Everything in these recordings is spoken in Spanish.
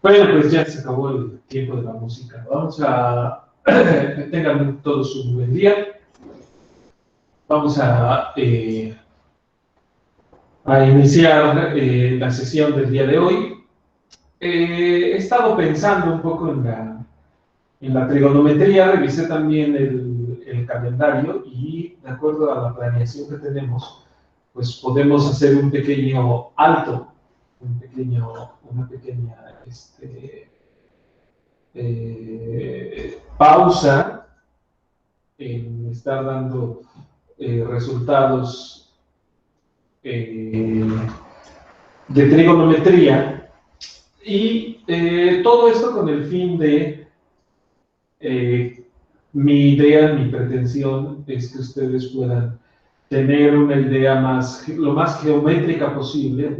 Bueno, pues ya se acabó el tiempo de la música. Vamos a... tengan todos un buen día. Vamos a iniciar la sesión del día de hoy. He estado pensando un poco en la trigonometría, revisé también el calendario y de acuerdo a la planeación que tenemos, pues podemos hacer un pequeño alto, una pequeña pausa en estar dando resultados de trigonometría y todo esto con el fin de mi idea, mi pretensión es que ustedes puedan tener una idea lo más geométrica posible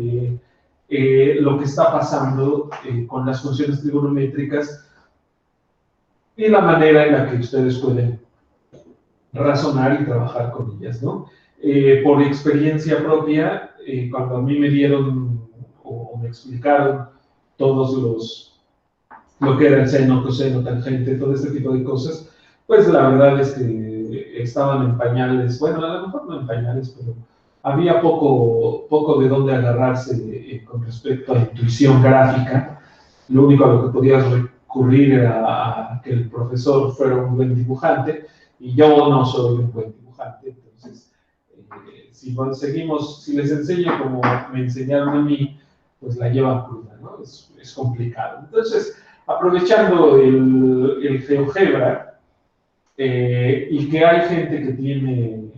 de lo que está pasando con las funciones trigonométricas y la manera en la que ustedes pueden razonar y trabajar con ellas, ¿no? Por experiencia propia, cuando a mí me dieron o me explicaron todos lo que era el seno, coseno, tangente, todo este tipo de cosas, pues la verdad es que estaban en pañales, bueno, a lo mejor no en pañales, pero había poco de dónde agarrarse con respecto a intuición gráfica. Lo único a lo que podías recurrir era a que el profesor fuera un buen dibujante, y yo no soy un buen dibujante, entonces, si les enseño como me enseñaron a mí, pues la llevan cruda, ¿no? Es complicado. Entonces, aprovechando el GeoGebra, y que hay gente que tiene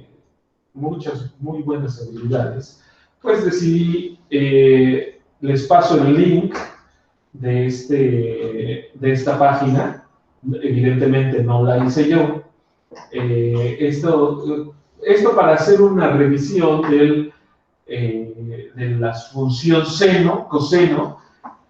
muchas muy buenas habilidades, pues decidí, les paso el link de esta página. Evidentemente no la hice yo. Esto para hacer una revisión de las funciones seno, coseno,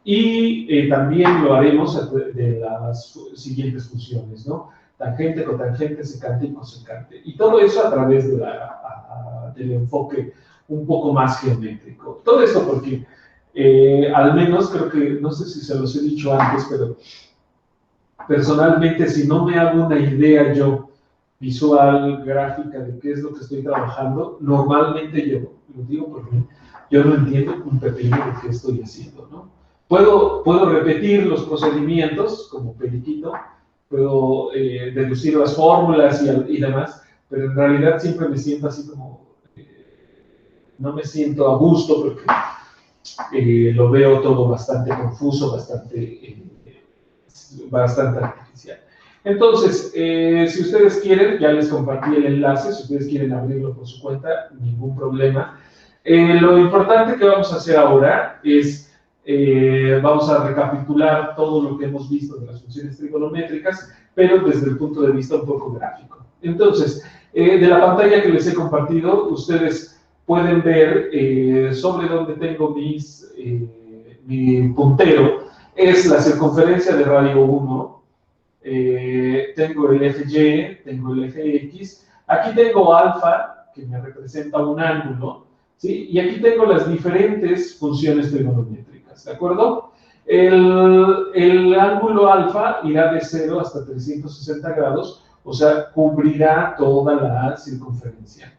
y también lo haremos de las siguientes funciones, ¿no? Tangente, cotangente, secante y cosecante. Y todo eso a través del enfoque un poco más geométrico. Todo esto porque, al menos creo que, no sé si se los he dicho antes, pero personalmente, si no me hago una idea yo visual, gráfica de qué es lo que estoy trabajando, normalmente yo, lo digo por mí, yo no entiendo un pepino de qué estoy haciendo, ¿no? Puedo repetir los procedimientos como periquito, puedo deducir las fórmulas y demás, pero en realidad siempre me siento así como, no me siento a gusto porque lo veo todo bastante confuso, bastante artificial. Entonces, si ustedes quieren, ya les compartí el enlace, si ustedes quieren abrirlo por su cuenta, ningún problema. Lo importante que vamos a hacer ahora es, vamos a recapitular todo lo que hemos visto de las funciones trigonométricas, pero desde el punto de vista un poco gráfico. Entonces, de la pantalla que les he compartido, ustedes pueden ver sobre donde tengo mi puntero, es la circunferencia de radio 1, tengo el eje Y, tengo el eje X, aquí tengo alfa, que me representa un ángulo, ¿sí? Y aquí tengo las diferentes funciones trigonométricas, ¿de acuerdo? El ángulo alfa irá de 0 hasta 360 grados, o sea, cubrirá toda la circunferencia,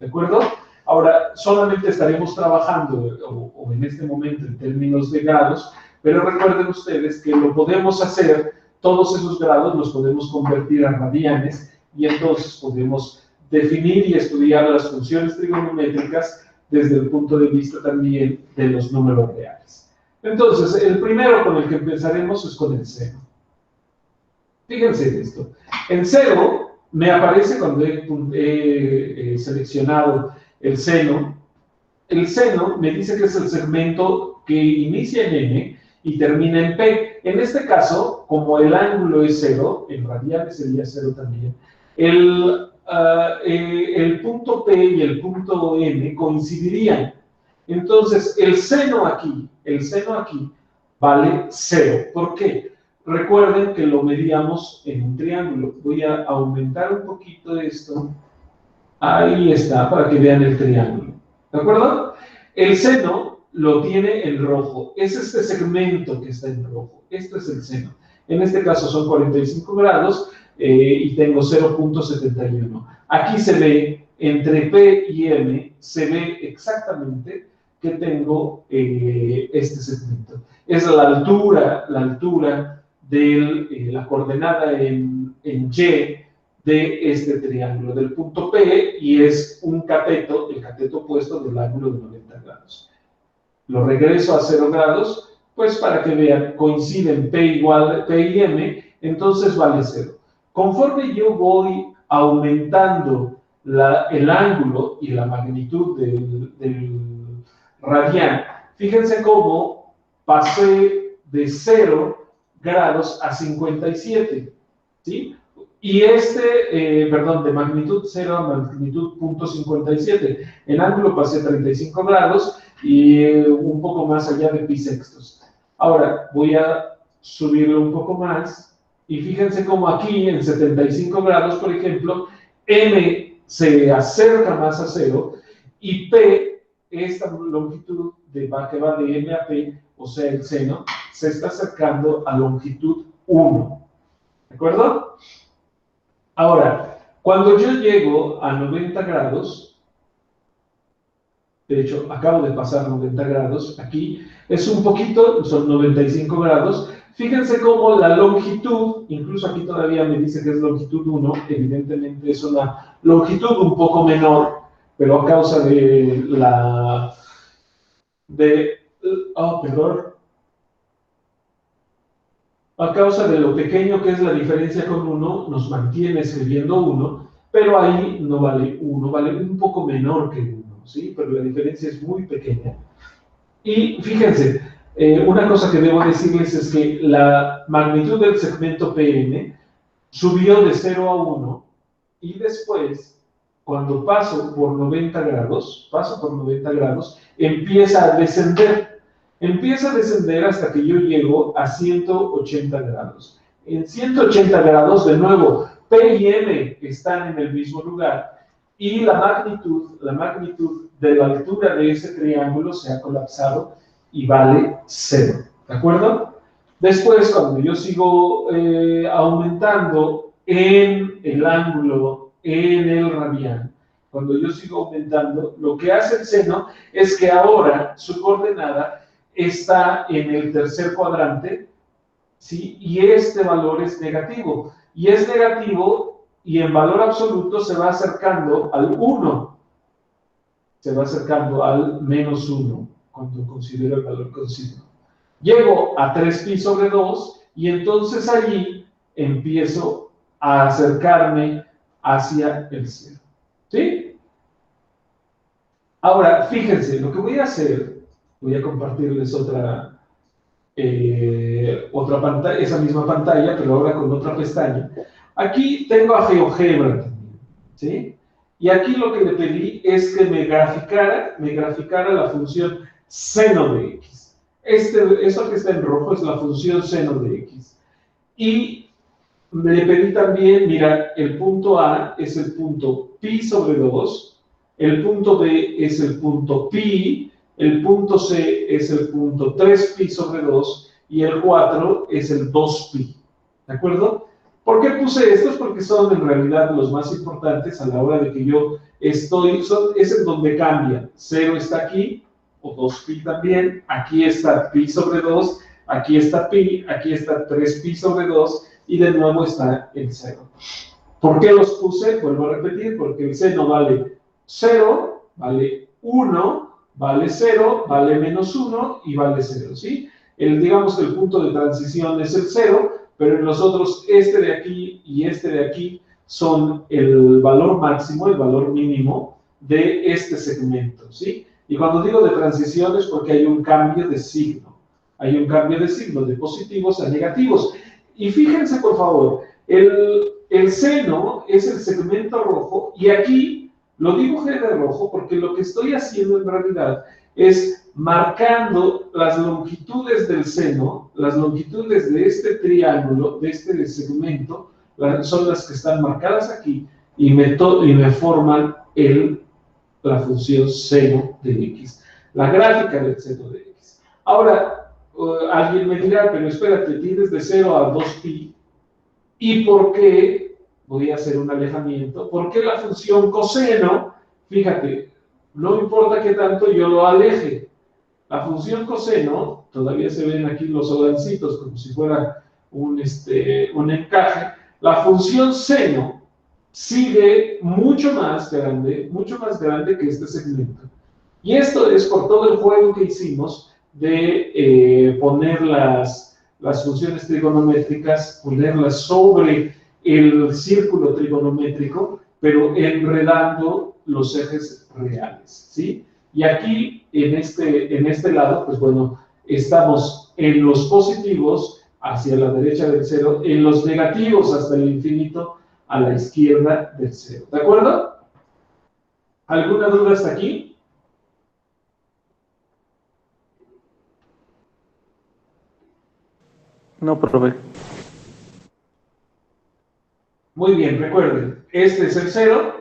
¿de acuerdo? Ahora, solamente estaremos trabajando, o en este momento, en términos de grados, pero recuerden ustedes que lo podemos hacer, todos esos grados los podemos convertir a radianes y entonces podemos definir y estudiar las funciones trigonométricas desde el punto de vista también de los números reales. Entonces, el primero con el que empezaremos es con el seno. Fíjense en esto. El seno me aparece cuando he seleccionado el seno. El seno me dice que es el segmento que inicia en N y termina en P. En este caso, como el ángulo es 0, en radianes sería 0 también, el punto P y el punto N coincidirían. Entonces, el seno aquí vale 0. ¿Por qué? Recuerden que lo medíamos en un triángulo. Voy a aumentar un poquito esto. Ahí está, para que vean el triángulo. ¿De acuerdo? El seno lo tiene en rojo. Es este segmento que está en rojo. Este es el seno. En este caso son 45 grados y tengo 0.71. Aquí se ve, entre P y M, se ve exactamente que tengo este segmento. Es la altura de la coordenada en Y de este triángulo del punto P, y es un cateto, el cateto opuesto del ángulo de 90 grados. Lo regreso a 0 grados, pues para que vean, coinciden P y M, entonces vale 0. Conforme yo voy aumentando el ángulo y la magnitud del radián, fíjense cómo pasé de 0 grados a 57, ¿sí? Y de magnitud 0 a magnitud 0.57. En ángulo pasé 35 grados y un poco más allá de pi sextos. Ahora voy a subirlo un poco más y fíjense cómo aquí en 75 grados, por ejemplo, M se acerca más a 0 y P, esta longitud que va de M a P, o sea, el seno, se está acercando a longitud 1. ¿De acuerdo? Ahora, cuando yo llego a 90 grados, de hecho, acabo de pasar 90 grados, aquí es un poquito, son 95 grados, fíjense cómo la longitud, incluso aquí todavía me dice que es longitud 1, evidentemente es una longitud un poco menor, pero a causa de a causa de lo pequeño que es la diferencia con 1, nos mantiene escribiendo 1, pero ahí no vale 1, vale un poco menor que 1, ¿sí? Pero la diferencia es muy pequeña. Y fíjense, una cosa que debo decirles es que la magnitud del segmento PN subió de 0 a 1 y después, cuando paso por 90 grados, empieza a descender. Empieza a descender hasta que yo llego a 180 grados. En 180 grados, de nuevo, P y M están en el mismo lugar y la magnitud de la altura de ese triángulo se ha colapsado y vale 0. ¿De acuerdo? Después, cuando yo sigo aumentando en el ángulo, en el radián, cuando yo sigo aumentando, lo que hace el seno es que ahora su coordenada está en el tercer cuadrante, ¿sí? Y este valor es negativo. Y es negativo y en valor absoluto se va acercando al 1. Se va acercando al menos 1 cuando considero el valor continuo. Llego a 3pi sobre 2 y entonces allí empiezo a acercarme hacia el 0. ¿Sí? Ahora, fíjense, lo que voy a hacer, voy a compartirles otra pantalla, esa misma pantalla, pero ahora con otra pestaña. Aquí tengo a GeoGebra también, ¿sí? Y aquí lo que le pedí es que me graficara la función seno de x. Eso que está en rojo es la función seno de x. Y le pedí también, mira, el punto A es el punto pi sobre 2, el punto B es el punto pi, el punto C es el punto 3pi sobre 2 y el 4 es el 2pi. ¿De acuerdo? ¿Por qué puse estos? Porque son en realidad los más importantes a la hora de que yo es en donde cambia. 0 está aquí, o 2pi también, aquí está pi sobre 2, aquí está pi, aquí está 3pi sobre 2, y de nuevo está el 0. ¿Por qué los puse? Vuelvo a repetir, porque el seno vale 0, vale 1, vale 0, vale menos 1 y vale 0, ¿sí? Digamos que el punto de transición es el 0, pero en los otros, este de aquí y este de aquí son el valor máximo, el valor mínimo de este segmento, ¿sí? Y cuando digo de transición es porque hay un cambio de signo. Hay un cambio de signo de positivos a negativos. Y fíjense, por favor, el seno es el segmento rojo y aquí lo dibujé de rojo porque lo que estoy haciendo en realidad es marcando las longitudes del seno, las longitudes de este triángulo, de este segmento, son las que están marcadas aquí y me forman la función seno de x, la gráfica del seno de x. Ahora, alguien me dirá, pero espérate, tienes de 0 a 2pi, ¿y por qué? Voy a hacer un alejamiento. ¿Por qué la función coseno? Fíjate, no importa qué tanto yo lo aleje. La función coseno, todavía se ven aquí los hogancitos como si fuera un encaje. La función seno sigue mucho más grande que este segmento. Y esto es por todo el juego que hicimos de poner las funciones trigonométricas, ponerlas sobre el círculo trigonométrico, pero enredando los ejes reales, ¿sí? Y aquí, en este lado, pues bueno, estamos en los positivos hacia la derecha del cero, en los negativos hasta el infinito a la izquierda del cero. ¿De acuerdo? ¿Alguna duda hasta aquí? No, profe. Muy bien, recuerden, este es el cero,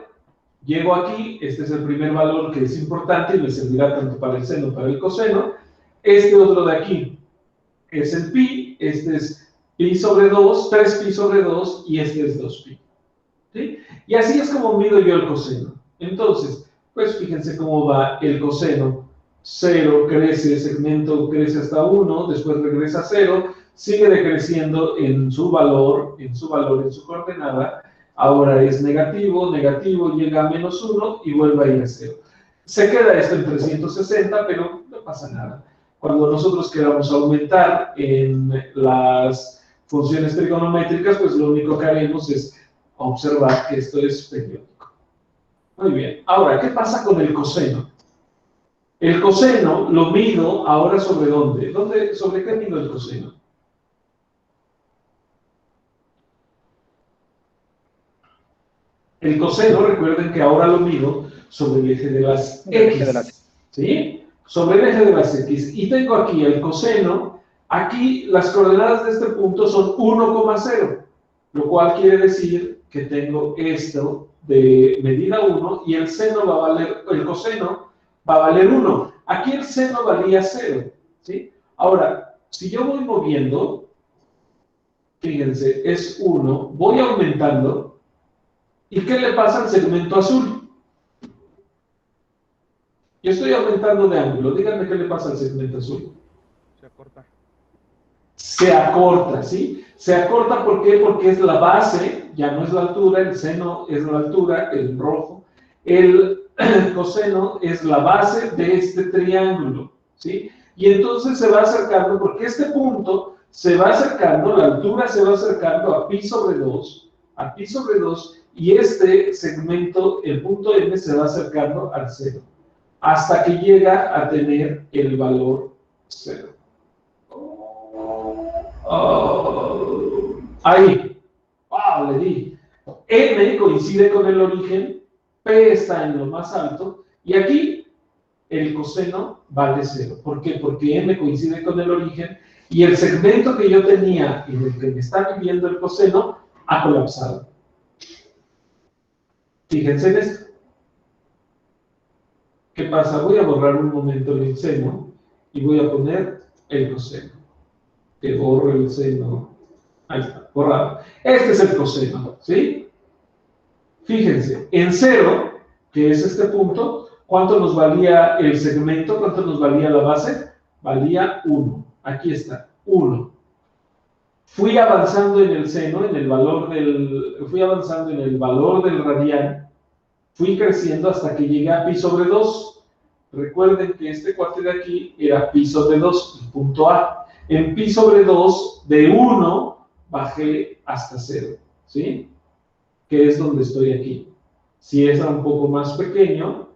llego aquí, este es el primer valor que es importante y me servirá tanto para el seno como para el coseno. Este otro de aquí es el pi, este es pi sobre 2, 3pi sobre 2 y este es 2pi. ¿Sí? Y así es como mido yo el coseno. Entonces, pues fíjense cómo va el coseno. 0 crece, segmento crece hasta 1, después regresa a 0, sigue decreciendo en su valor, en su coordenada. Ahora es negativo, negativo, llega a menos 1 y vuelve a ir a 0. Se queda esto en 360, pero no pasa nada. Cuando nosotros queramos aumentar en las funciones trigonométricas, pues lo único que haremos es observar que esto es periódico. Muy bien. Ahora, ¿qué pasa con el coseno? El coseno lo mido ahora sobre ¿dónde? ¿Sobre qué mido el coseno? El coseno, recuerden que ahora lo mido sobre el eje de las X. ¿Sí? Sobre el eje de las X. Y tengo aquí el coseno. Aquí las coordenadas de este punto son 1,0, lo cual quiere decir que tengo esto de medida 1 y el coseno va a valer 1. Aquí el seno valía 0. ¿Sí? Ahora, si yo voy moviendo, fíjense, es 1, voy aumentando, ¿y qué le pasa al segmento azul? Yo estoy aumentando de ángulo, díganme qué le pasa al segmento azul. Se acorta. Se acorta, ¿sí? Se acorta, ¿por qué? Porque es la base, ya no es la altura, el seno es la altura, el rojo. El coseno es la base de este triángulo, ¿sí? Y entonces se va acercando, porque este punto se va acercando, la altura se va acercando a pi sobre 2, y este segmento, el punto M, se va acercando al 0, hasta que llega a tener el valor 0. Ahí, wow, le di. M coincide con el origen, P está en lo más alto, y aquí el coseno vale 0. ¿Por qué? Porque M coincide con el origen, y el segmento que yo tenía en el que me está midiendo el coseno ha colapsado. Fíjense en esto. ¿Qué pasa? Voy a borrar un momento el seno y voy a poner el coseno. Que borro el seno. Ahí está, borrado. Este es el coseno, ¿sí? Fíjense, en 0, que es este punto, ¿cuánto nos valía el segmento? ¿Cuánto nos valía la base? Valía 1. Aquí está, 1. Fui avanzando en el seno, fui avanzando en el valor del radian, fui creciendo hasta que llegué a pi sobre 2. Recuerden que este cuate de aquí era pi sobre 2, el punto A. En pi sobre 2, de 1 bajé hasta 0, ¿sí? Que es donde estoy aquí. Si era un poco más pequeño,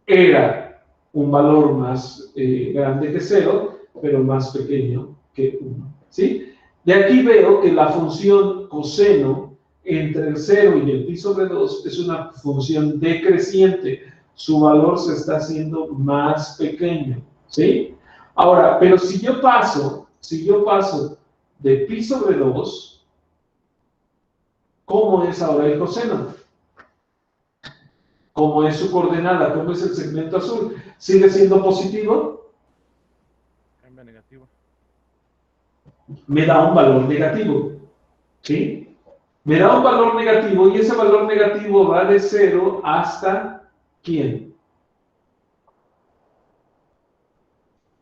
era un valor más grande que 0, pero más pequeño que 1, ¿sí? De aquí veo que la función coseno entre el 0 y el pi sobre 2 es una función decreciente. Su valor se está haciendo más pequeño, ¿sí? Ahora, pero si yo paso de pi sobre 2, ¿cómo es ahora el coseno? ¿Cómo es su coordenada? ¿Cómo es el segmento azul? ¿Sigue siendo positivo? Cambia negativo. Me da un valor negativo, ¿sí? Me da un valor negativo y ese valor negativo va de 0 hasta ¿quién?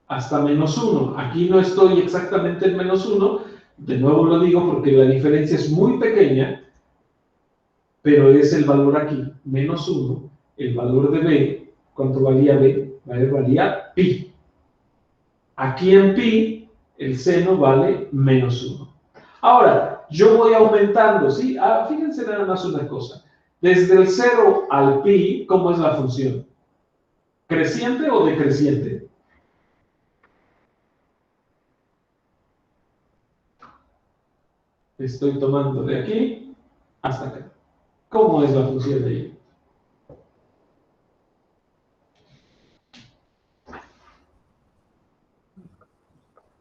Hasta -1. Aquí no estoy exactamente en -1, de nuevo lo digo porque la diferencia es muy pequeña, pero es el valor aquí, -1, el valor de b, ¿cuánto valía b? Valía pi. Aquí en pi, el seno vale -1. Ahora, yo voy aumentando, ¿sí? Fíjense nada más una cosa. Desde el 0 al pi, ¿cómo es la función? ¿Creciente o decreciente? Estoy tomando de aquí hasta acá. ¿Cómo es la función de ahí?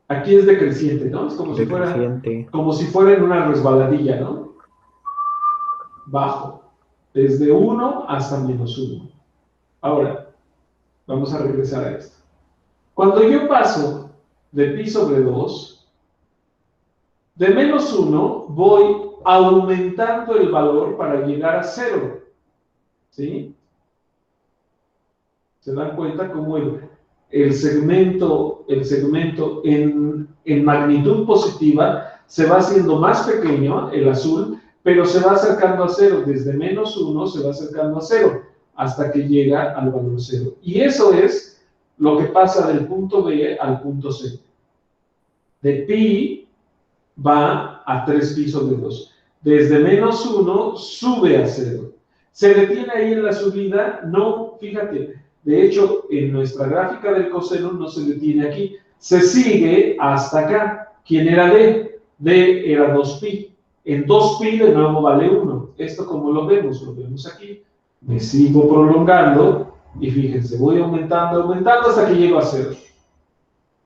Aquí es decreciente, ¿no? Es como si fuera en una resbaladilla, ¿no? Bajo. Desde 1 hasta -1. Ahora, vamos a regresar a esto. Cuando yo paso de pi sobre 2, de -1 voy aumentando el valor para llegar a 0. ¿Sí? ¿Se dan cuenta cómo el segmento en magnitud positiva se va haciendo más pequeño, el azul, pero se va acercando a 0? Desde -1 se va acercando a 0 hasta que llega al valor 0. Y eso es lo que pasa del punto B al punto C. De pi va a 3 pi sobre 2. Desde -1 sube a 0. ¿Se detiene ahí en la subida? No, fíjate. De hecho, en nuestra gráfica del coseno no se detiene aquí. Se sigue hasta acá. ¿Quién era D? D era 2pi. En 2pi de nuevo vale 1. ¿Esto cómo lo vemos? Lo vemos aquí. Me sigo prolongando y fíjense, voy aumentando hasta que llego a 0.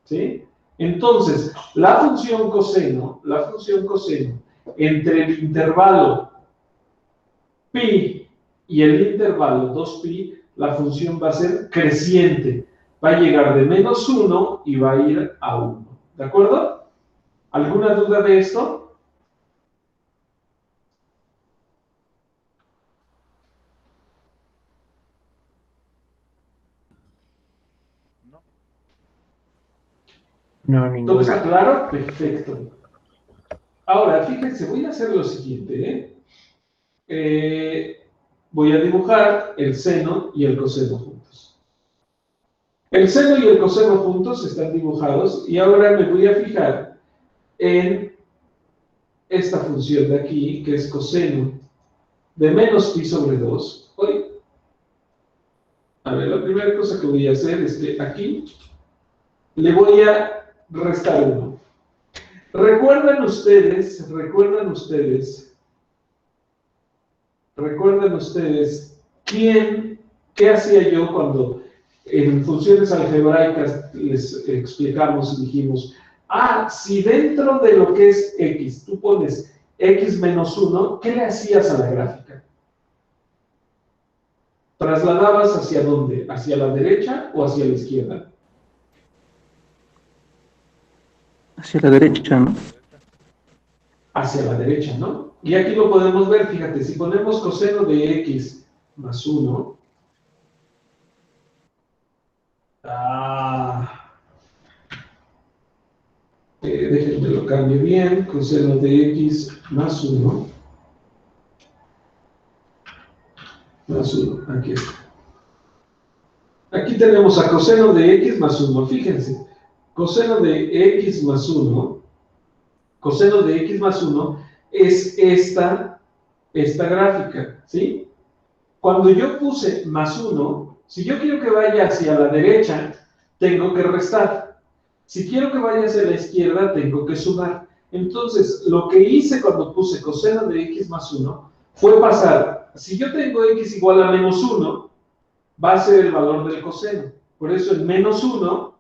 ¿Sí? Entonces, la función coseno entre el intervalo pi y el intervalo 2pi, la función va a ser creciente. Va a llegar de -1 y va a ir a 1. ¿De acuerdo? ¿Alguna duda de esto? No. No, ninguna. ¿Todo está claro? Perfecto. Ahora, fíjense, voy a hacer lo siguiente. Voy a dibujar el seno y el coseno juntos. El seno y el coseno juntos están dibujados y ahora me voy a fijar en esta función de aquí, que es coseno de -pi sobre 2. A ver, la primera cosa que voy a hacer es que aquí le voy a restar 1. ¿Recuerdan ustedes qué hacía yo cuando en funciones algebraicas les explicamos y dijimos, si dentro de lo que es x tú pones x menos 1, ¿qué le hacías a la gráfica? ¿Trasladabas hacia dónde? ¿Hacia la derecha o hacia la izquierda? Hacia la derecha, ¿no? Hacia la derecha, ¿no? Y aquí lo podemos ver, fíjate, si ponemos coseno de x más 1, déjenme lo cambie bien, coseno de x más 1, aquí está. Aquí tenemos a coseno de x más 1, fíjense, coseno de x más 1 es esta gráfica, ¿sí? Cuando yo puse más 1, si yo quiero que vaya hacia la derecha, tengo que restar. Si quiero que vaya hacia la izquierda, tengo que sumar. Entonces, lo que hice cuando puse coseno de x más 1 fue pasar, si yo tengo x igual a -1, va a ser el valor del coseno. Por eso en -1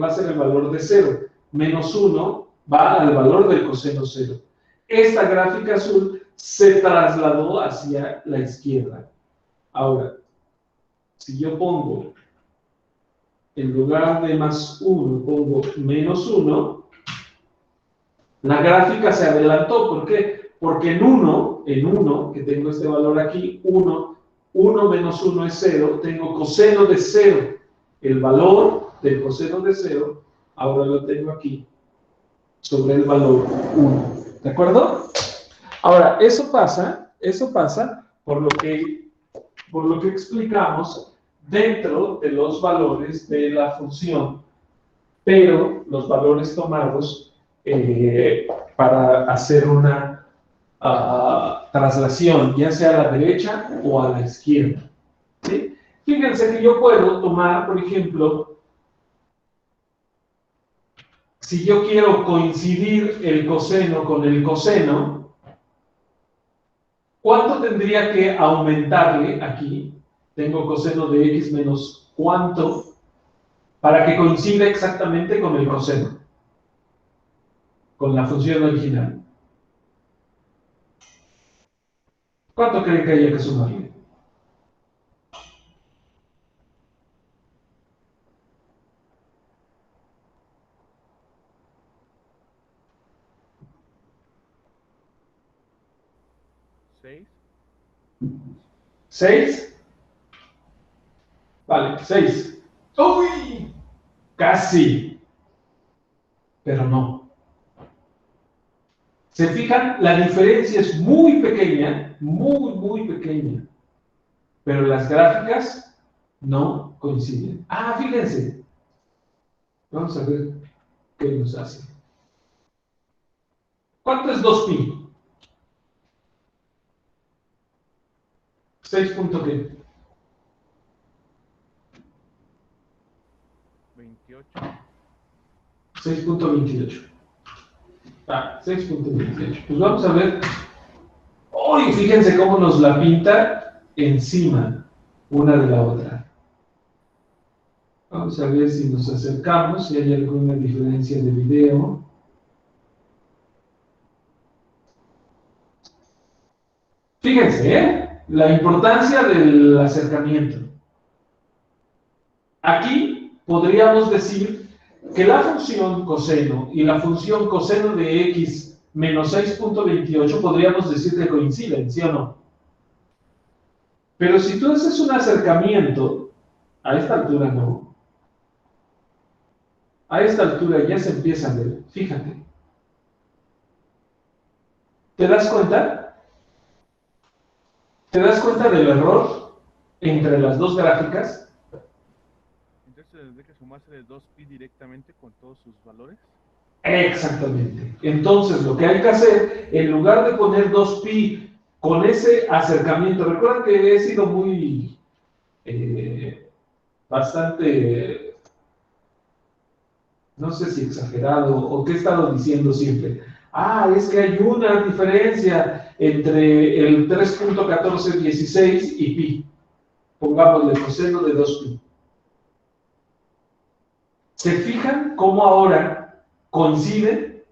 va a ser el valor de 0. Menos 1 va al valor del coseno 0. Esta gráfica azul se trasladó hacia la izquierda. Ahora, si yo pongo, en lugar de más 1, pongo menos 1, la gráfica se adelantó. ¿Por qué? Porque en 1, que tengo este valor aquí, 1 menos 1 es 0, tengo coseno de 0. El valor del coseno de 0, ahora lo tengo aquí, sobre el valor 1. ¿De acuerdo? Ahora, eso pasa por lo que explicamos dentro de los valores de la función, pero los valores tomados para hacer una traslación, ya sea a la derecha o a la izquierda. ¿Sí? Fíjense que yo puedo tomar, por ejemplo, si yo quiero coincidir el coseno con el coseno, ¿cuánto tendría que aumentarle aquí? Tengo coseno de x menos ¿cuánto? Para que coincida exactamente con el coseno, con la función original. ¿Cuánto creen que haya que sumarle? ¿6? Vale, 6. ¡Uy! Casi. Pero no. ¿Se fijan? La diferencia es muy pequeña, muy pequeña. Pero las gráficas no coinciden. Ah, fíjense. Vamos a ver qué nos hace. ¿Cuánto es 2pi? 6 punto qué. 28. 6.28. 6.28. Pues vamos a ver. ¡Uy! Fíjense cómo nos la pinta encima una de la otra. Vamos a ver si nos acercamos, si hay alguna diferencia de video. Fíjense, la importancia del acercamiento. Aquí podríamos decir que la función coseno y la función coseno de x menos 6.28 podríamos decir que coinciden, ¿sí o no? Pero si tú haces un acercamiento, a esta altura no. A esta altura ya se empieza a ver, fíjate. ¿Te das cuenta? ¿Te das cuenta del error entre las dos gráficas? Entonces tendré que sumarse de 2pi directamente con todos sus valores. Exactamente. Entonces lo que hay que hacer, en lugar de poner 2pi con ese acercamiento, recuerden que he sido muy bastante, no sé si exagerado o que he estado diciendo siempre. Ah, es que hay una diferencia entre el 3.1416 y pi. Pongámosle coseno de 2pi. ¿Se fijan cómo ahora coinciden?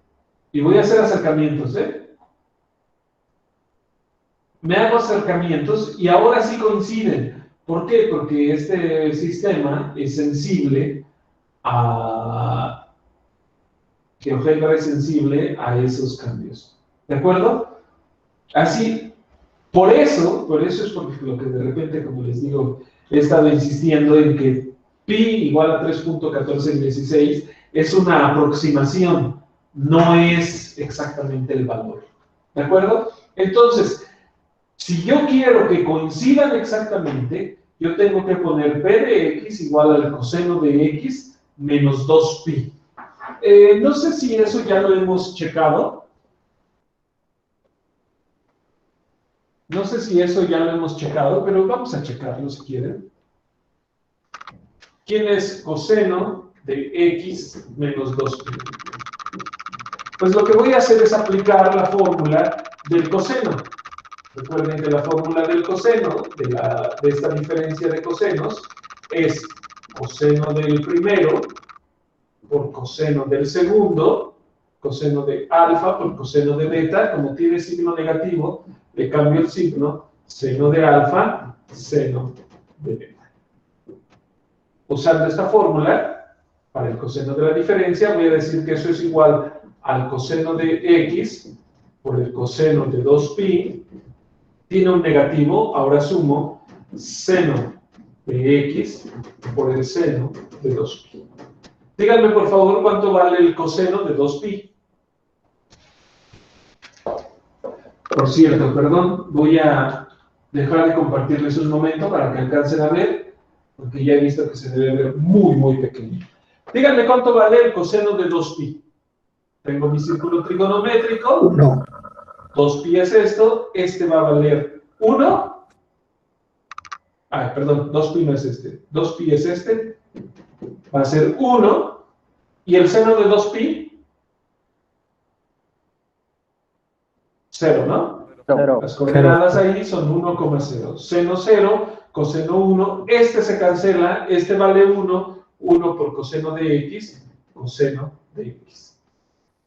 Y voy a hacer acercamientos, Me hago acercamientos y ahora sí coinciden. ¿Por qué? Porque este sistema es sensible a... GeoGebra es sensible a esos cambios. ¿De acuerdo? Así, por eso es porque lo que de repente, como les digo, he estado insistiendo en que pi igual a 3.1416 es una aproximación, no es exactamente el valor. ¿De acuerdo? Entonces, si yo quiero que coincidan exactamente, yo tengo que poner p de x igual al coseno de x menos 2pi. No sé si eso ya lo hemos checado. No sé si eso ya lo hemos checado, pero vamos a checarlo si quieren. ¿Quién es coseno de x menos 2pi? Pues lo que voy a hacer es aplicar la fórmula del coseno. Recuerden que la fórmula del coseno, de esta diferencia de cosenos, es coseno del primero coseno del segundo, coseno de alfa por coseno de beta. Como tiene signo negativo, le cambio el signo, seno de alfa, seno de beta. Usando esta fórmula, para el coseno de la diferencia, voy a decir que eso es igual al coseno de x por el coseno de 2pi. Tiene un negativo, ahora sumo seno de x por el seno de 2pi. Díganme, por favor, cuánto vale el coseno de 2pi. Por cierto, perdón, voy a dejar de compartirles un momento para que alcancen a ver, porque ya he visto que se debe ver muy, muy pequeño. Díganme cuánto vale el coseno de 2pi. Tengo mi círculo trigonométrico. 1. 2pi es esto. Este va a valer 1. Ah, perdón, 2pi no es este. 2pi es este. Va a ser 1. ¿Y el seno de 2pi? 0, ¿no? 0. Las coordenadas ahí son 1,0. Seno 0, coseno 1. Este se cancela. Este vale 1. 1 por coseno de x. Coseno de x.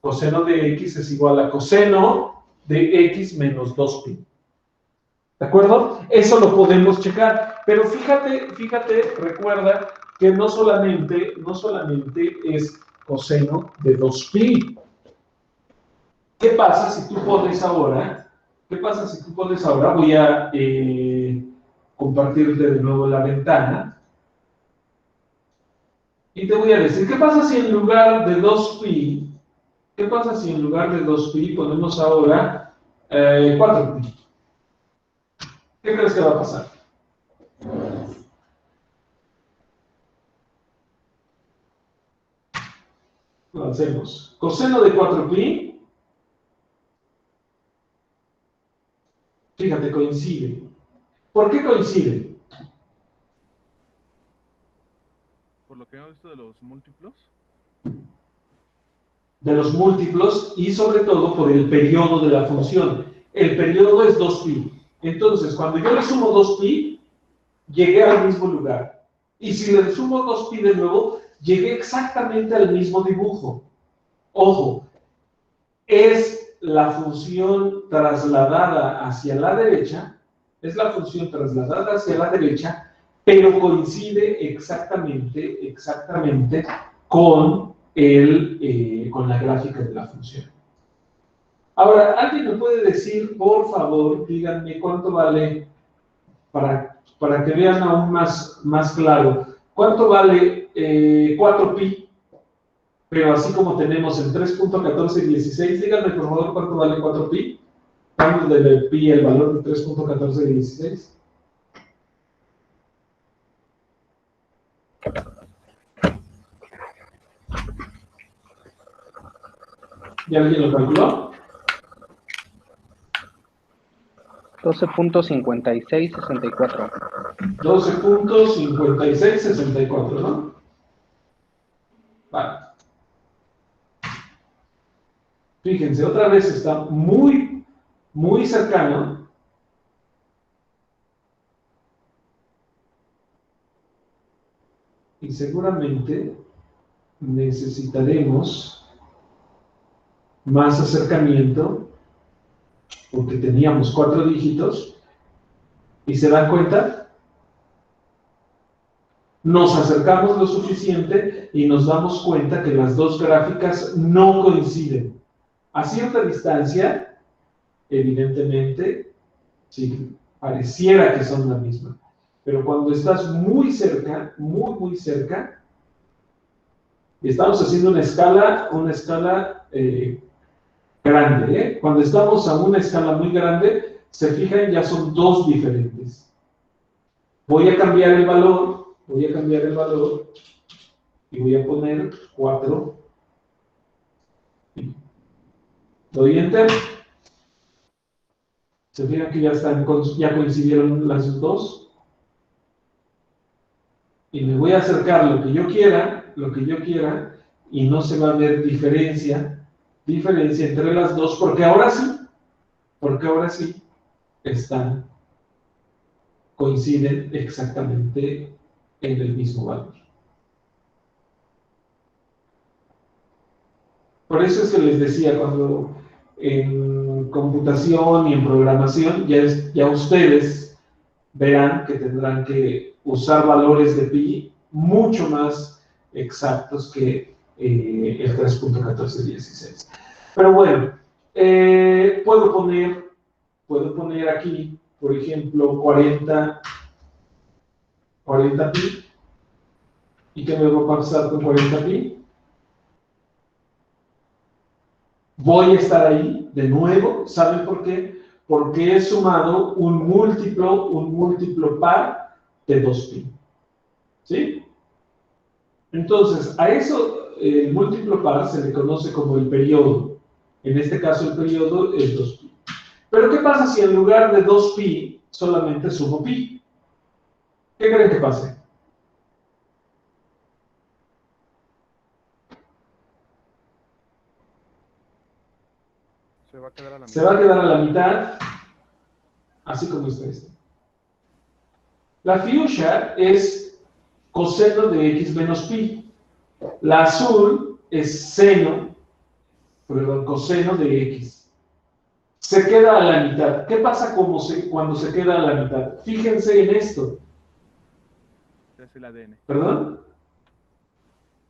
Coseno de x es igual a coseno de x menos 2pi. ¿De acuerdo? Eso lo podemos checar. Pero fíjate, recuerda que no solamente es coseno de 2pi. ¿Qué pasa si tú pones ahora? Voy a compartirte de nuevo la ventana. Y te voy a decir, ¿qué pasa si en lugar de 2pi, ponemos ahora 4pi? ¿Qué crees que va a pasar? Lo hacemos. Coseno de 4pi, fíjate, coincide. ¿Por qué coincide? Por lo que hemos visto de los múltiplos. De los múltiplos y sobre todo por el periodo de la función. El periodo es 2pi. Entonces, cuando yo le sumo 2pi, llegué al mismo lugar. Y si le sumo 2pi de nuevo, llegué exactamente al mismo dibujo. Ojo, es la función trasladada hacia la derecha, pero coincide exactamente con la gráfica de la función. Ahora, ¿alguien me puede decir, por favor, díganme cuánto vale, para que vean aún más claro, cuánto vale 4pi? Pero así como tenemos el 3.1416, díganme por favor cuánto vale 4pi. Vamos de pi el valor de 3.1416. ¿Ya alguien lo calculó? 12.5664. 12.5664, ¿no? Vale. Fíjense, otra vez está muy, muy cercano. Y seguramente necesitaremos más acercamiento, porque teníamos 4 dígitos. ¿Y se dan cuenta? Nos acercamos lo suficiente y nos damos cuenta que las dos gráficas no coinciden. A cierta distancia, evidentemente, sí, pareciera que son la misma. Pero cuando estás muy cerca, muy cerca, estamos haciendo una escala grande, ¿eh? Cuando estamos a una escala muy grande, se fijan, ya son dos diferentes. Voy a cambiar el valor y voy a poner 4. Doy Enter. ¿Se fijan que ya coincidieron las dos? Y me voy a acercar lo que yo quiera, y no se va a ver diferencia entre las dos, porque ahora sí coinciden exactamente en el mismo valor. Por eso es que les decía, cuando en computación y en programación, ya ustedes verán que tendrán que usar valores de pi mucho más exactos que el 3.1416. Pero bueno, puedo poner aquí, por ejemplo, 40 pi. ¿Y qué me va a pasar con 40 pi? Voy a estar ahí de nuevo. ¿Saben por qué? Porque he sumado un múltiplo par de 2pi. ¿Sí? Entonces, a eso, el múltiplo par se le conoce como el periodo. En este caso, el periodo es 2pi. Pero, ¿qué pasa si en lugar de 2pi solamente sumo pi? ¿Qué creen que pase? Se va a quedar a la Se mitad. va a quedar a la mitad, así como está esto. La fuchsia es coseno de x menos pi. La azul es coseno de x. Se queda a la mitad. ¿Qué pasa cuando se queda a la mitad? Fíjense en esto. Se hace el ADN. ¿Perdón?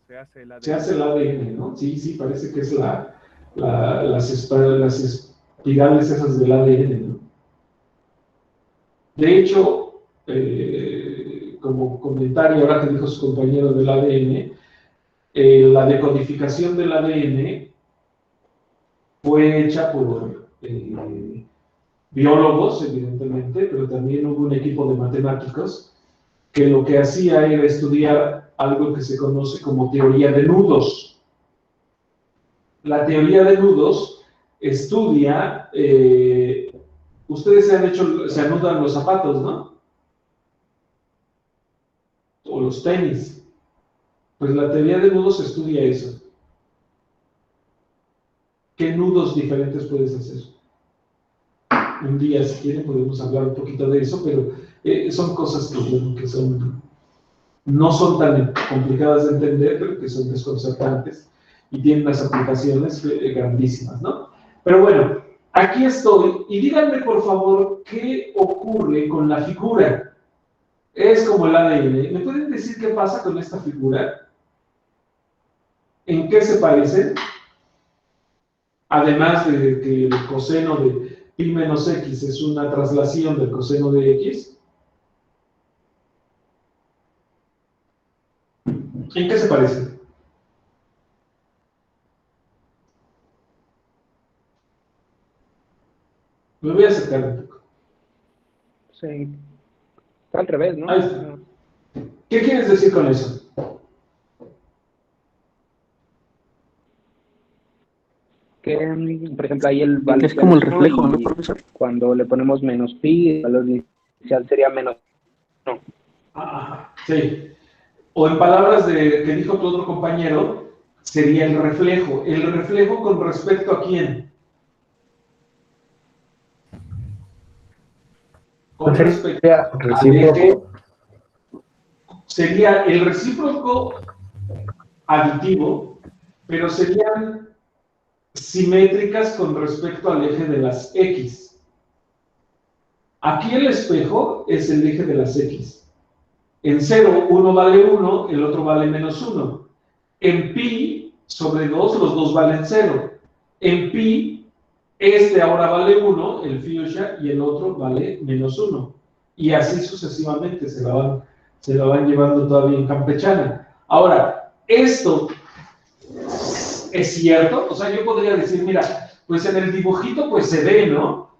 Se hace el ADN. Se hace el ADN, ¿no? Sí, parece que es las espirales esas del ADN, ¿no? De hecho, como comentario ahora que dijo su compañero del ADN, la decodificación del ADN fue hecha por biólogos, evidentemente, pero también hubo un equipo de matemáticos que lo que hacía era estudiar algo que se conoce como teoría de nudos. La teoría de nudos estudia, ustedes se anudan los zapatos, ¿no? O los tenis. Pues la teoría de nudos estudia eso. ¿Qué nudos diferentes puedes hacer? Un día, si quieren, podemos hablar un poquito de eso, pero son cosas que no son tan complicadas de entender, pero que son desconcertantes y tienen unas aplicaciones grandísimas, ¿no? Pero bueno, aquí estoy, y díganme por favor qué ocurre con la figura. Es como el ADN. ¿Me pueden decir qué pasa con esta figura? ¿En qué se parecen? Además de que el coseno de pi menos x es una traslación del coseno de x. ¿En qué se parecen? Me voy a acercar un poco. Sí. Está al revés, ¿no? Ahí está. ¿Qué quieres decir con eso? Que, por ejemplo, ahí el valor Es como el menos reflejo, uno ¿no, y profesor? cuando le ponemos menos pi, el valor inicial sería menos 1. Sí. O en palabras que dijo tu otro compañero, sería el reflejo. ¿El reflejo con respecto a quién? Con respecto al eje. Sería el recíproco aditivo, pero serían simétricas con respecto al eje de las X. Aquí el espejo es el eje de las X. En 0, uno vale 1, el otro vale menos 1. En pi sobre 2, los dos valen 0. En pi, este ahora vale 1, el fuchsia, y el otro vale menos 1. Y así sucesivamente se la van llevando todavía en campechana. Ahora, esto es cierto, o sea, yo podría decir, mira, pues en el dibujito pues se ve, ¿no?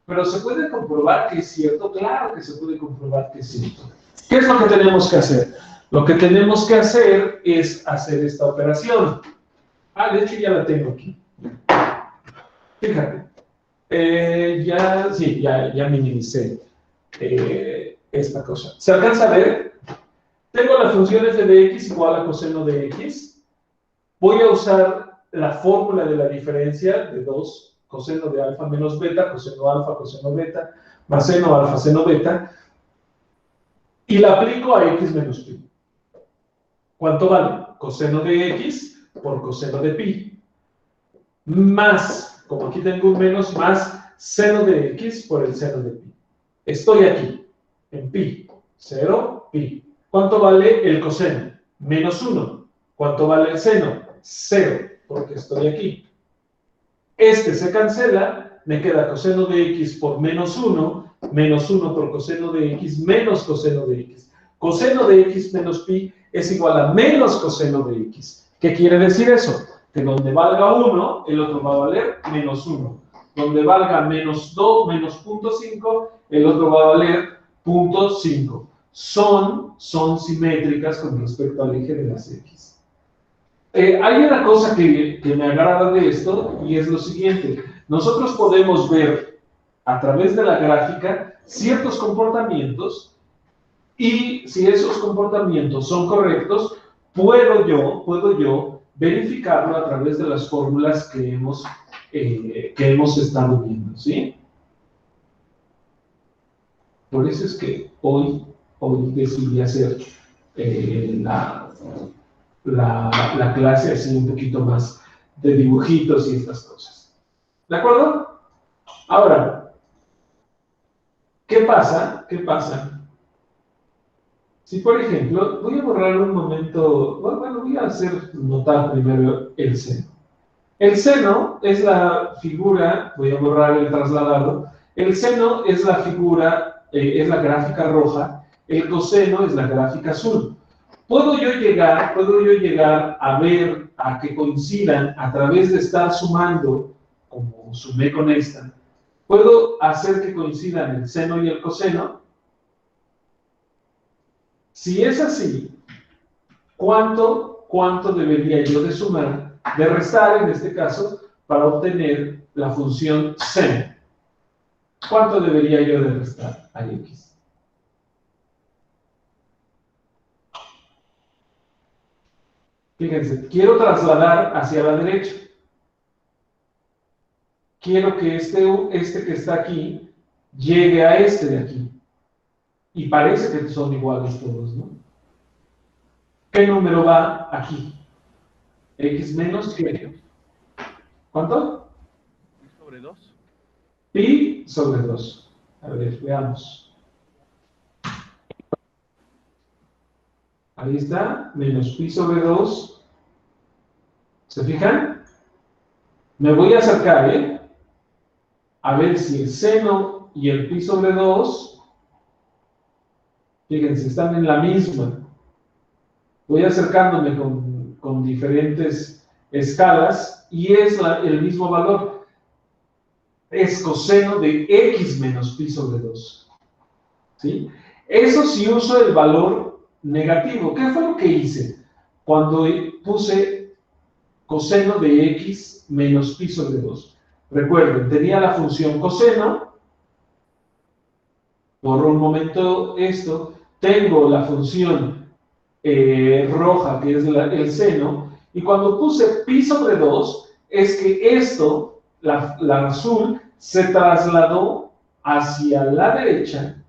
Pero ¿se puede comprobar que es cierto? Claro que se puede comprobar que es cierto. ¿Qué es lo que tenemos que hacer? Lo que tenemos que hacer es hacer esta operación. De hecho ya la tengo aquí. Fíjate. Ya minimicé esta cosa. ¿Se alcanza a ver? Tengo la función f de x igual a coseno de x. Voy a usar la fórmula de la diferencia de 2 coseno de alfa menos beta, coseno alfa, coseno beta, más seno alfa, seno beta, y la aplico a x menos pi. ¿Cuánto vale? Coseno de x por coseno de pi. más, como aquí tengo un menos, más seno de x por el seno de pi. Estoy aquí, en pi, 0, pi. ¿Cuánto vale el coseno? Menos 1. ¿Cuánto vale el seno? 0, porque estoy aquí. Este se cancela, me queda coseno de x por menos 1 por coseno de x menos coseno de x. Coseno de x menos pi es igual a menos coseno de x. ¿Qué quiere decir eso? Que donde valga 1, el otro va a valer menos 1. Donde valga menos 2, menos 0.5, el otro va a valer 0.5. Son simétricas con respecto al eje de las x. Hay una cosa que me agrada de esto y es lo siguiente. Nosotros podemos ver a través de la gráfica ciertos comportamientos y si esos comportamientos son correctos, puedo yo verificarlo a través de las fórmulas que hemos estado viendo, ¿sí? Por eso es que hoy decidí hacer la clase así un poquito más de dibujitos y estas cosas. ¿De acuerdo? Ahora, ¿qué pasa? ¿Qué pasa? Si, por ejemplo, voy a borrar un momento, bueno, voy a hacer notar primero el seno. El seno es la figura, voy a borrar el trasladado, el seno es la figura, es la gráfica roja, el coseno es la gráfica azul. ¿Puedo yo llegar a ver, a que coincidan a través de estar sumando, como sumé con esta? ¿Puedo hacer que coincidan el seno y el coseno? Si es así, ¿cuánto debería yo de sumar, de restar en este caso, para obtener la función seno? ¿Cuánto debería yo de restar a x? Fíjense, quiero trasladar hacia la derecha. Quiero que este que está aquí llegue a este de aquí. Y parece que son iguales todos, ¿no? ¿Qué número va aquí? X menos ¿qué? ¿Cuánto? Pi sobre 2. Pi sobre 2. A ver, veamos. Ahí está, menos pi sobre 2. ¿Se fijan? Me voy a acercar, ¿eh? A ver si el seno y el pi sobre 2, fíjense, están en la misma. Voy acercándome con diferentes escalas y es el mismo valor. Es coseno de x menos pi sobre 2. ¿Sí? Eso sí uso el valor negativo. ¿Qué fue lo que hice? Cuando puse coseno de x menos pi sobre 2. Recuerden, tenía la función coseno. Por un momento esto. Tengo la función roja, que es el seno, y cuando puse pi sobre 2, es que esto, la azul, se trasladó hacia la derecha,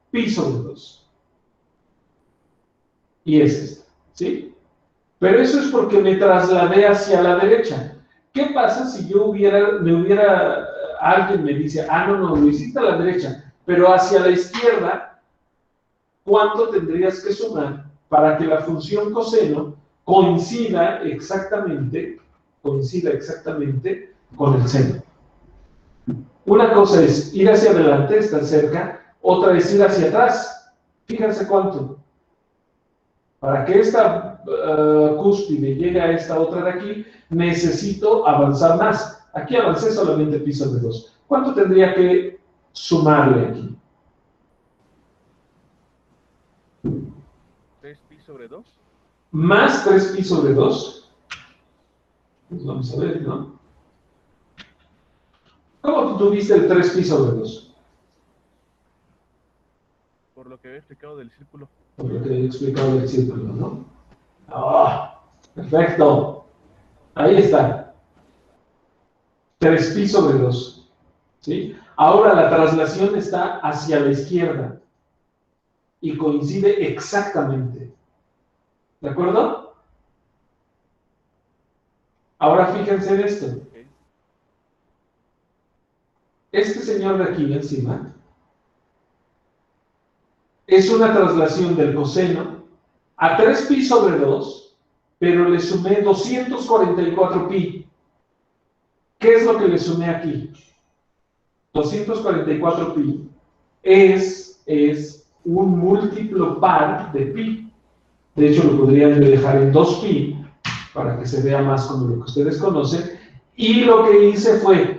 pi sobre 2. Y es esto, ¿sí? Pero eso es porque me trasladé hacia la derecha. ¿Qué pasa si alguien me dice, no, lo hiciste a la derecha, pero hacia la izquierda? ¿Cuánto tendrías que sumar para que la función coseno coincida exactamente con el seno? Una cosa es ir hacia adelante, estar cerca, otra es ir hacia atrás. Fíjense cuánto. Para que esta cúspide llegue a esta otra de aquí, necesito avanzar más. Aquí avancé solamente pi sobre 2. ¿Cuánto tendría que sumarle aquí? 3 pi sobre 2. Más 3 pi sobre 2. Pues vamos a ver, ¿no? ¿Cómo tuviste el 3 pi sobre 2? Por lo que había explicado del círculo. Por lo que he explicado del círculo, ¿no? ¡Ah! Perfecto. Ahí está. 3 pi sobre 2. ¿Sí? Ahora la traslación está hacia la izquierda y coincide exactamente. ¿De acuerdo? Ahora fíjense en esto. Ok. Este señor de aquí encima es una traslación del coseno a 3pi sobre 2, pero le sumé 244pi. ¿Qué es lo que le sumé aquí? 244pi es un múltiplo par de pi. De hecho, lo podrían dejar en 2pi para que se vea más como lo que ustedes conocen. Y lo que hice fue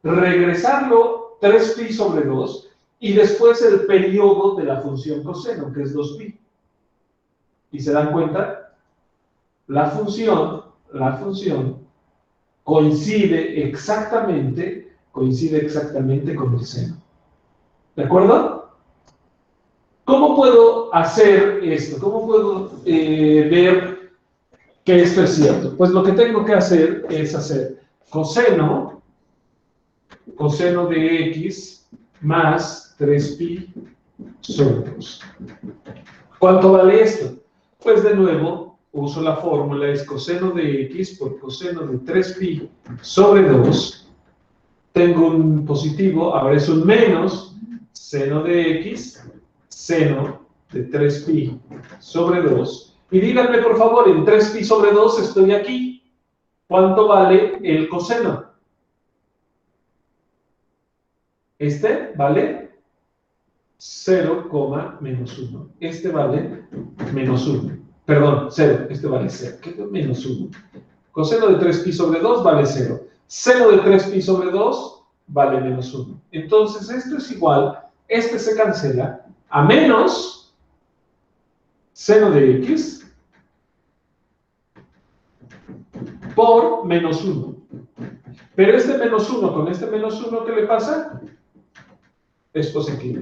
regresarlo 3pi sobre 2 y después el periodo de la función coseno, que es 2pi. ¿Y se dan cuenta? La función coincide exactamente con el seno. ¿De acuerdo? ¿Cómo puedo hacer esto? ¿Cómo puedo ver que esto es cierto? Pues lo que tengo que hacer es hacer coseno de x más 3pi sobre 2. ¿Cuánto vale esto? Pues de nuevo, uso la fórmula, es coseno de x por coseno de 3pi sobre 2. Tengo un positivo, ahora es un menos seno de x, seno de 3pi sobre 2. Y díganme, por favor, en 3pi sobre 2 estoy aquí. ¿Cuánto vale el coseno? Este vale 0, menos 1. Este vale menos 1. Perdón, 0. Este vale 0. ¿Qué es menos 1? Coseno de 3pi sobre 2 vale 0. Seno de 3pi sobre 2 vale menos 1. Entonces, esto es igual, este se cancela, a menos seno de x por menos 1. Pero este menos 1 con este menos 1, ¿qué le pasa? Es positivo.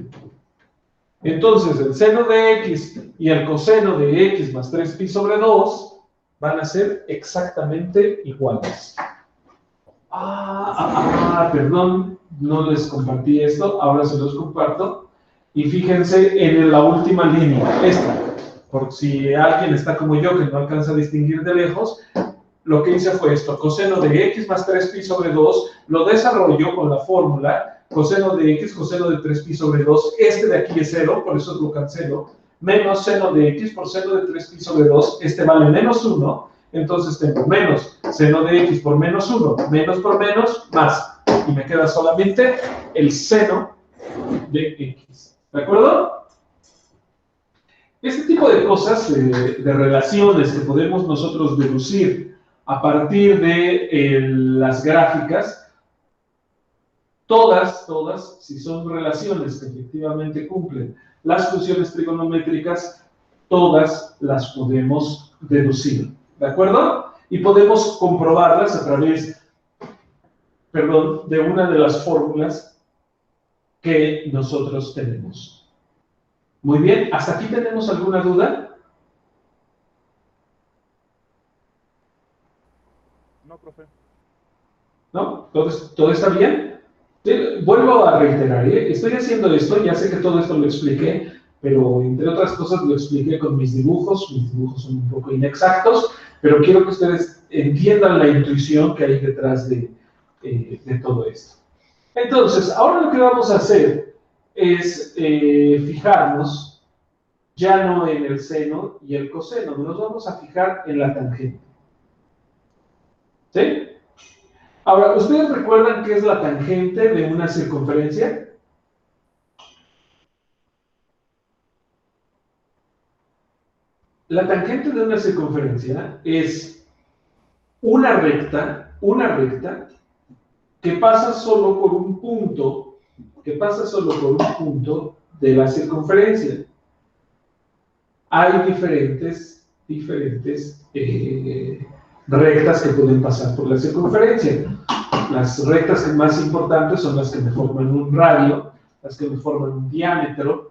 Entonces, el seno de x y el coseno de x más 3pi sobre 2 van a ser exactamente iguales. Perdón, no les compartí esto, ahora se los comparto. Y fíjense en la última línea, esta, por si alguien está como yo que no alcanza a distinguir de lejos, lo que hice fue esto, coseno de x más 3pi sobre 2, lo desarrollo con la fórmula, coseno de x, coseno de 3pi sobre 2, este de aquí es 0, por eso lo cancelo, menos seno de x por seno de 3pi sobre 2, este vale menos 1, entonces tengo menos seno de x por menos 1, menos por menos, más, y me queda solamente el seno de x, ¿de acuerdo? Este tipo de cosas, de relaciones que podemos nosotros deducir a partir de las gráficas, todas, si son relaciones que efectivamente cumplen las funciones trigonométricas, todas las podemos deducir, ¿de acuerdo? Y podemos comprobarlas a través, de una de las fórmulas que nosotros tenemos. Muy bien, ¿hasta aquí tenemos alguna duda? No, profe. ¿No? ¿Todo está bien? Vuelvo a reiterar, estoy haciendo esto, ya sé que todo esto lo expliqué, pero entre otras cosas lo expliqué con mis dibujos son un poco inexactos, pero quiero que ustedes entiendan la intuición que hay detrás de todo esto. Entonces, ahora lo que vamos a hacer es fijarnos ya no en el seno y el coseno, nos vamos a fijar en la tangente. ¿Sí? Ahora, ¿ustedes recuerdan qué es la tangente de una circunferencia? La tangente de una circunferencia es una recta que pasa solo por un punto, de la circunferencia. Hay diferentes rectas que pueden pasar por la circunferencia. Las rectas más importantes son las que me forman un radio, las que me forman un diámetro,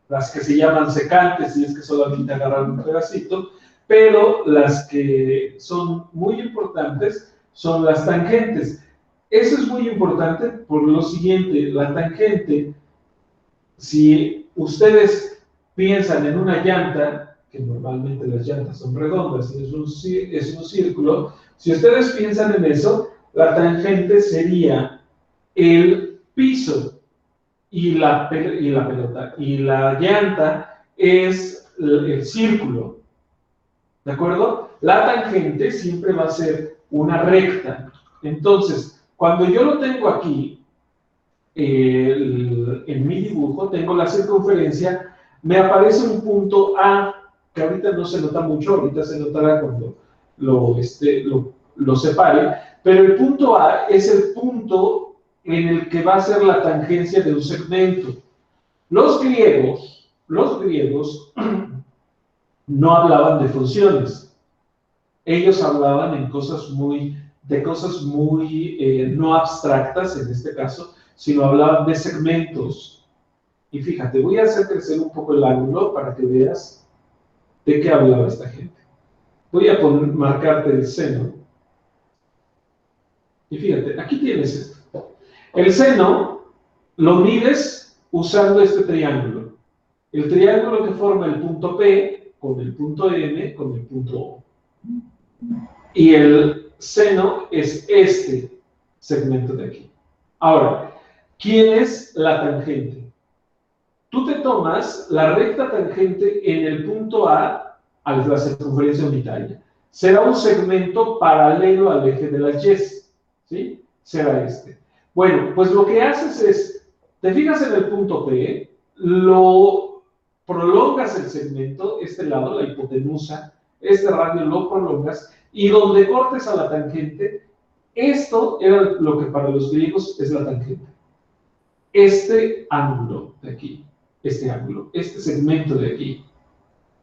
las que se llaman secantes, si es que solamente agarran un pedacito, pero las que son muy importantes son las tangentes. Eso es muy importante por lo siguiente, la tangente, si ustedes piensan en una llanta, que normalmente las llantas son redondas y es un círculo, Si ustedes piensan en eso, la tangente sería el piso y la pelota. Y la llanta es el círculo. ¿De acuerdo? La tangente siempre va a ser una recta. Entonces, cuando yo lo tengo aquí, en mi dibujo, tengo la circunferencia, me aparece un punto A, que ahorita no se nota mucho, ahorita se notará cuando lo separe, pero el punto A es el punto en el que va a ser la tangencia de un segmento. Los griegos no hablaban de funciones. Ellos hablaban de cosas muy no abstractas, en este caso, sino hablaban de segmentos. Y fíjate, voy a hacer crecer un poco el ángulo para que veas de qué hablaba esta gente. Voy a marcarte el seno. Y fíjate, aquí tienes esto. El seno lo mides usando este triángulo. El triángulo que forma el punto P con el punto M con el punto O. Y el seno es este segmento de aquí. Ahora, ¿quién es la tangente? Tú te tomas la recta tangente en el punto A la circunferencia unitaria. Será un segmento paralelo al eje de las Y, ¿sí? Será este. Bueno, pues lo que haces es, te fijas en el punto P, lo prolongas el segmento, este lado, la hipotenusa, este radio lo prolongas, y donde cortes a la tangente, esto era lo que para los griegos es la tangente. Este ángulo de aquí, este ángulo, este segmento de aquí.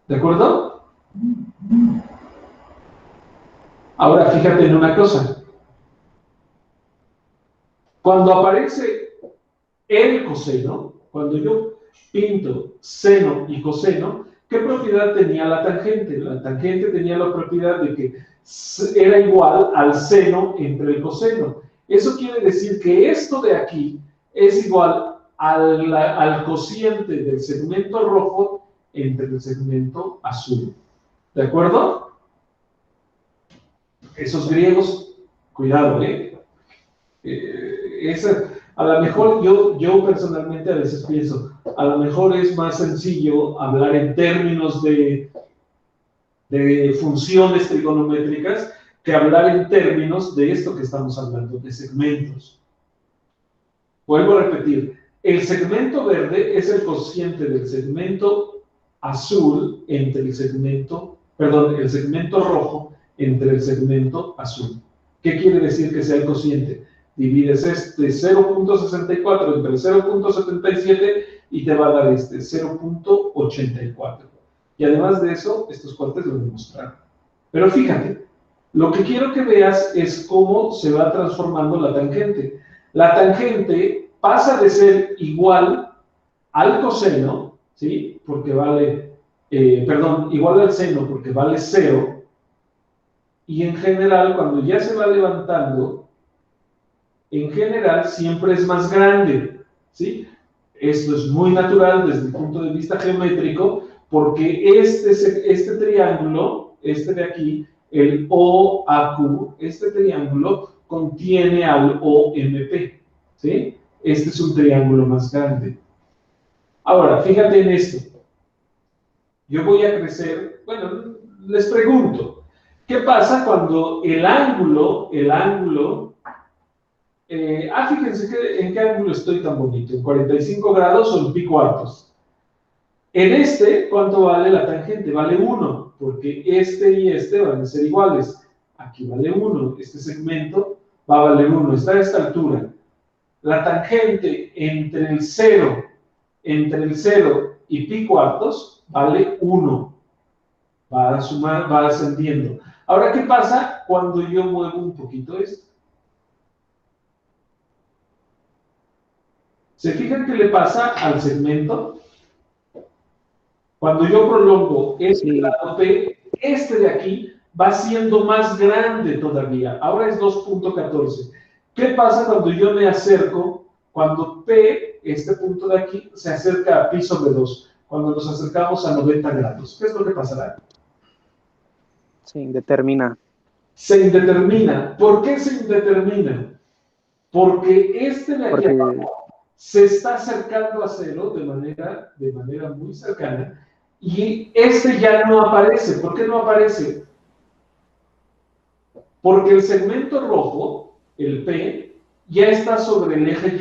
¿De acuerdo? Ahora fíjate en una cosa. Cuando aparece el coseno, cuando yo pinto seno y coseno, ¿qué propiedad tenía la tangente? La tangente tenía la propiedad de que era igual al seno entre el coseno. Eso quiere decir que esto de aquí es igual al cociente del segmento rojo entre el segmento azul. ¿De acuerdo? Esos griegos, cuidado, a lo mejor yo personalmente a veces pienso, a lo mejor es más sencillo hablar en términos de funciones trigonométricas que hablar en términos de esto que estamos hablando, de segmentos. Vuelvo a repetir, el segmento verde es el cociente del segmento azul entre el segmento rojo entre el segmento azul. ¿Qué quiere decir que sea el cociente? Divides este 0.64 entre 0.77 y te va a dar este 0.84. Y además de eso, estos cuates lo demostraron. Pero fíjate, lo que quiero que veas es cómo se va transformando la tangente. La tangente pasa de ser igual al coseno, ¿sí? Porque vale, igual al seno porque vale 0. Y en general, cuando ya se va levantando, en general siempre es más grande, ¿sí? Esto es muy natural desde el punto de vista geométrico, porque este triángulo, este de aquí, el OAQ, este triángulo contiene al OMP, ¿sí? Este es un triángulo más grande. Ahora, fíjate en esto. Yo voy a crecer, bueno, les pregunto, ¿qué pasa cuando el ángulo, fíjense en qué ángulo estoy tan bonito, en 45 grados o en pi cuartos? En este, ¿cuánto vale la tangente? Vale 1, porque este y este van a ser iguales. Aquí vale 1, este segmento va a valer 1, está a esta altura. La tangente entre el 0 y pi cuartos vale 1. Va a sumar, va ascendiendo. Ahora, ¿qué pasa cuando yo muevo un poquito esto? ¿Se fijan qué le pasa al segmento? Cuando yo prolongo este lado P, este de aquí va siendo más grande todavía. Ahora es 2.14. ¿Qué pasa cuando yo me acerco? Cuando P, este punto de aquí, se acerca a pi sobre 2. Cuando nos acercamos a 90 grados. ¿Qué es lo que pasará? Sí, determina. Se indetermina. ¿Por qué se indetermina? Porque este de aquí se está acercando a cero de manera muy cercana y este ya no aparece. ¿Por qué no aparece? Porque el segmento rojo, el P, ya está sobre el eje Y,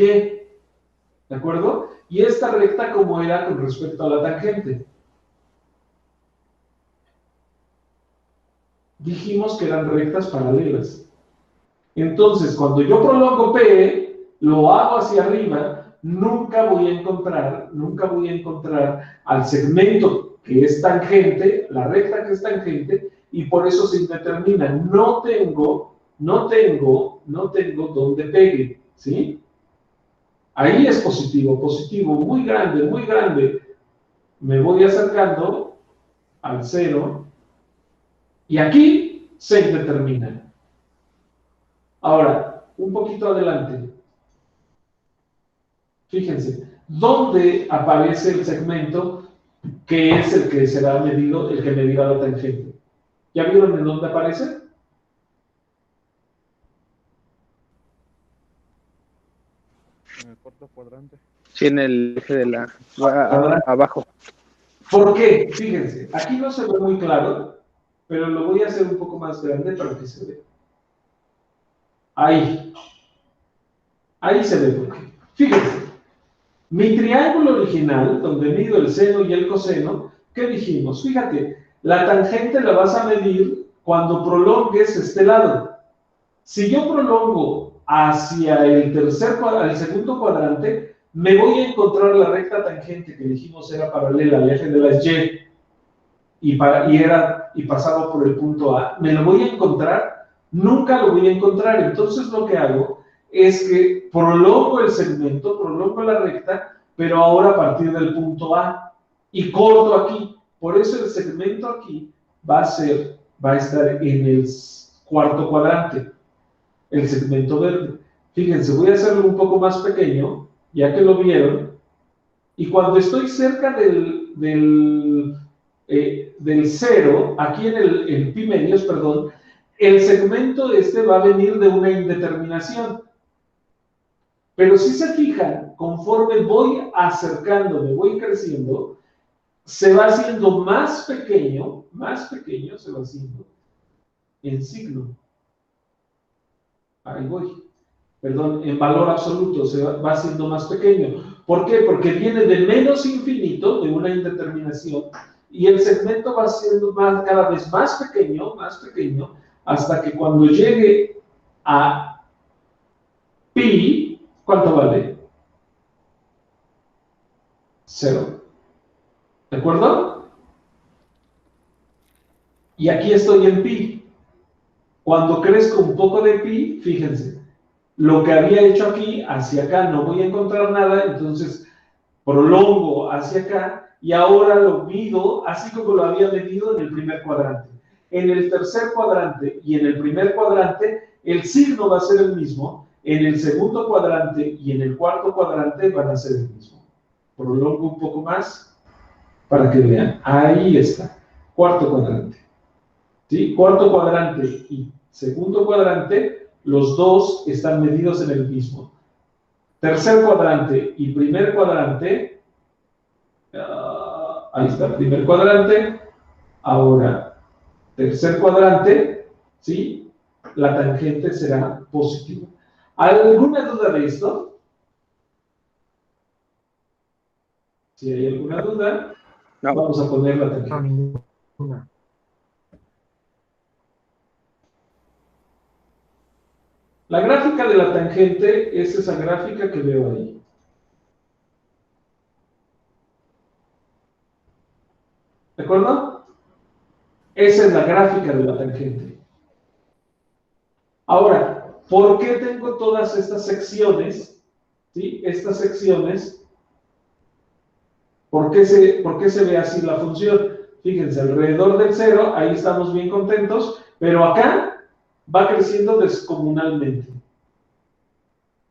¿de acuerdo? Y esta recta como era con respecto a la tangente. Dijimos que eran rectas paralelas. Entonces, cuando yo prolongo P, lo hago hacia arriba, nunca voy a encontrar al segmento que es tangente, la recta que es tangente, y por eso se indetermina. No tengo donde pegue, ¿sí? Ahí es positivo, muy grande, muy grande. Me voy acercando al cero, y aquí se indetermina. Ahora, un poquito adelante. Fíjense, ¿dónde aparece el segmento que es el que será medido, el que medirá la tangente? ¿Ya vieron en dónde aparece? En el cuarto cuadrante. Sí, en el eje de la... abajo. ¿Por qué? Fíjense, aquí no se ve muy claro, pero lo voy a hacer un poco más grande para que se vea. Ahí. Ahí se ve por qué. Fíjense, mi triángulo original, donde mido el seno y el coseno, ¿qué dijimos? Fíjate, la tangente la vas a medir cuando prolongues este lado. Si yo prolongo hacia el segundo cuadrante, me voy a encontrar la recta tangente que dijimos era paralela al eje de las Y pasaba por el punto A. ¿Me lo voy a encontrar? Nunca lo voy a encontrar. Entonces lo que hago es que prolongo el segmento, prolongo la recta, pero ahora a partir del punto A. Y corto aquí. Por eso el segmento aquí va a estar en el cuarto cuadrante, el segmento verde. Fíjense, voy a hacerlo un poco más pequeño, ya que lo vieron. Y cuando estoy cerca del cero, aquí en pi medios, perdón, el segmento este va a venir de una indeterminación. Pero si se fijan, conforme voy acercándome, voy creciendo, se va haciendo más pequeño se va haciendo en signo. Ahí voy. Perdón, en valor absoluto se va haciendo más pequeño. ¿Por qué? Porque viene de menos infinito, de una indeterminación, y el segmento va siendo cada vez más pequeño, hasta que cuando llegue a pi, ¿cuánto vale? 0. ¿De acuerdo? Y aquí estoy en pi. Cuando crezco un poco de pi, fíjense, lo que había hecho aquí, hacia acá no voy a encontrar nada, entonces prolongo hacia acá y ahora lo mido así como lo había medido en el primer cuadrante. En el tercer cuadrante y en el primer cuadrante, el signo va a ser el mismo, en el segundo cuadrante y en el cuarto cuadrante van a ser el mismo. Prolongo un poco más para que vean. Ahí está, cuarto cuadrante. ¿Sí? Cuarto cuadrante y segundo cuadrante, los dos están medidos en el mismo. Tercer cuadrante y primer cuadrante, ahí está, primer cuadrante, ahora tercer cuadrante, ¿sí? La tangente será positiva. ¿Alguna duda de esto? Si hay alguna duda, no. Vamos a poner la tangente. No. La gráfica de la tangente es esa gráfica que veo ahí. ¿De acuerdo? Esa es la gráfica de la tangente. Ahora, ¿por qué tengo todas estas secciones? ¿Sí? Estas secciones, ¿por qué se ve así la función? Fíjense, alrededor del 0, ahí estamos bien contentos, pero acá va creciendo descomunalmente.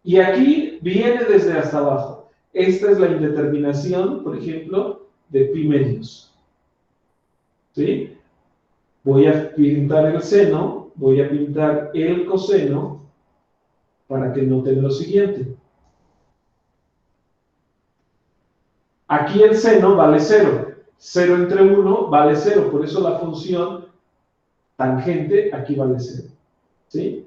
Y aquí viene desde hasta abajo. Esta es la indeterminación, por ejemplo, de pi medios. ¿Sí? Voy a pintar el seno pero voy a pintar el coseno para que noten lo siguiente. Aquí el seno vale 0. 0 entre 1 vale 0, por eso la función tangente aquí vale 0. ¿Sí?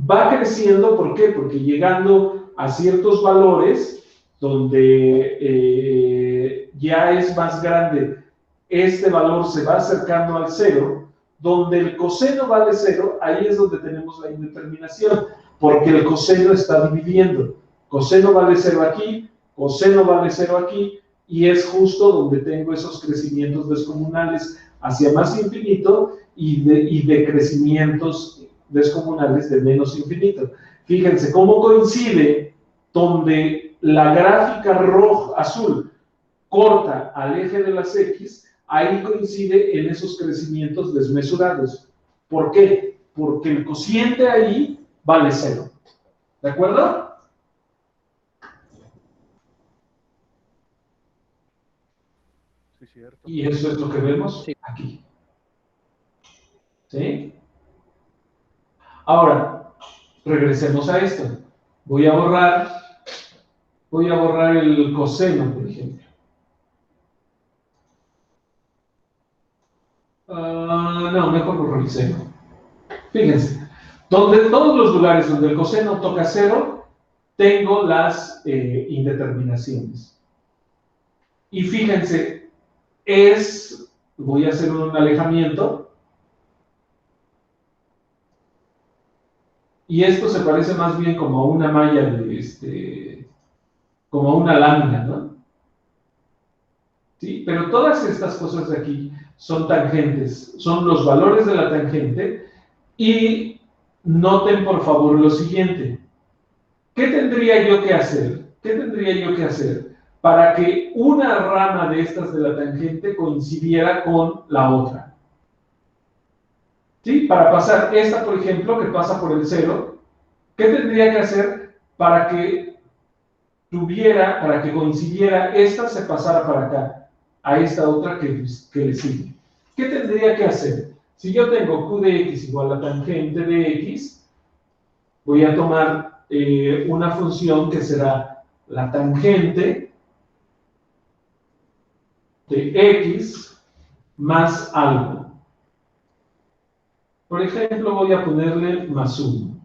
Va creciendo, ¿por qué? Porque llegando a ciertos valores donde ya es más grande, este valor se va acercando al 0, donde el coseno vale 0, ahí es donde tenemos la indeterminación, porque el coseno está dividiendo. Coseno vale 0 aquí, coseno vale 0 aquí, y es justo donde tengo esos crecimientos descomunales hacia más infinito y de crecimientos descomunales de menos infinito. Fíjense cómo coincide donde la gráfica azul corta al eje de las X, ahí coincide en esos crecimientos desmesurados. ¿Por qué? Porque el cociente ahí vale 0. ¿De acuerdo? Sí, cierto. Y eso es lo que vemos aquí. ¿Sí? Ahora, regresemos a esto. Voy a borrar el coseno, por ejemplo. No, mejor borro el seno. Fíjense, todos los lugares donde el coseno toca 0, tengo las indeterminaciones. Y fíjense, voy a hacer un alejamiento. Y esto se parece más bien como a una malla como a una lámina, ¿no? ¿Sí? Pero todas estas cosas de aquí son tangentes, son los valores de la tangente. Y noten por favor lo siguiente. ¿Qué tendría yo que hacer? ¿Qué tendría yo que hacer para que una rama de estas de la tangente coincidiera con la otra? ¿Sí? Para pasar esta, por ejemplo, que pasa por el 0, ¿qué tendría que hacer para que coincidiera, esta se pasara para acá, a esta otra que le sigue? ¿Qué tendría que hacer? Si yo tengo q de x igual a tangente de x, voy a tomar una función que será la tangente de x más algo. Por ejemplo, voy a ponerle más 1.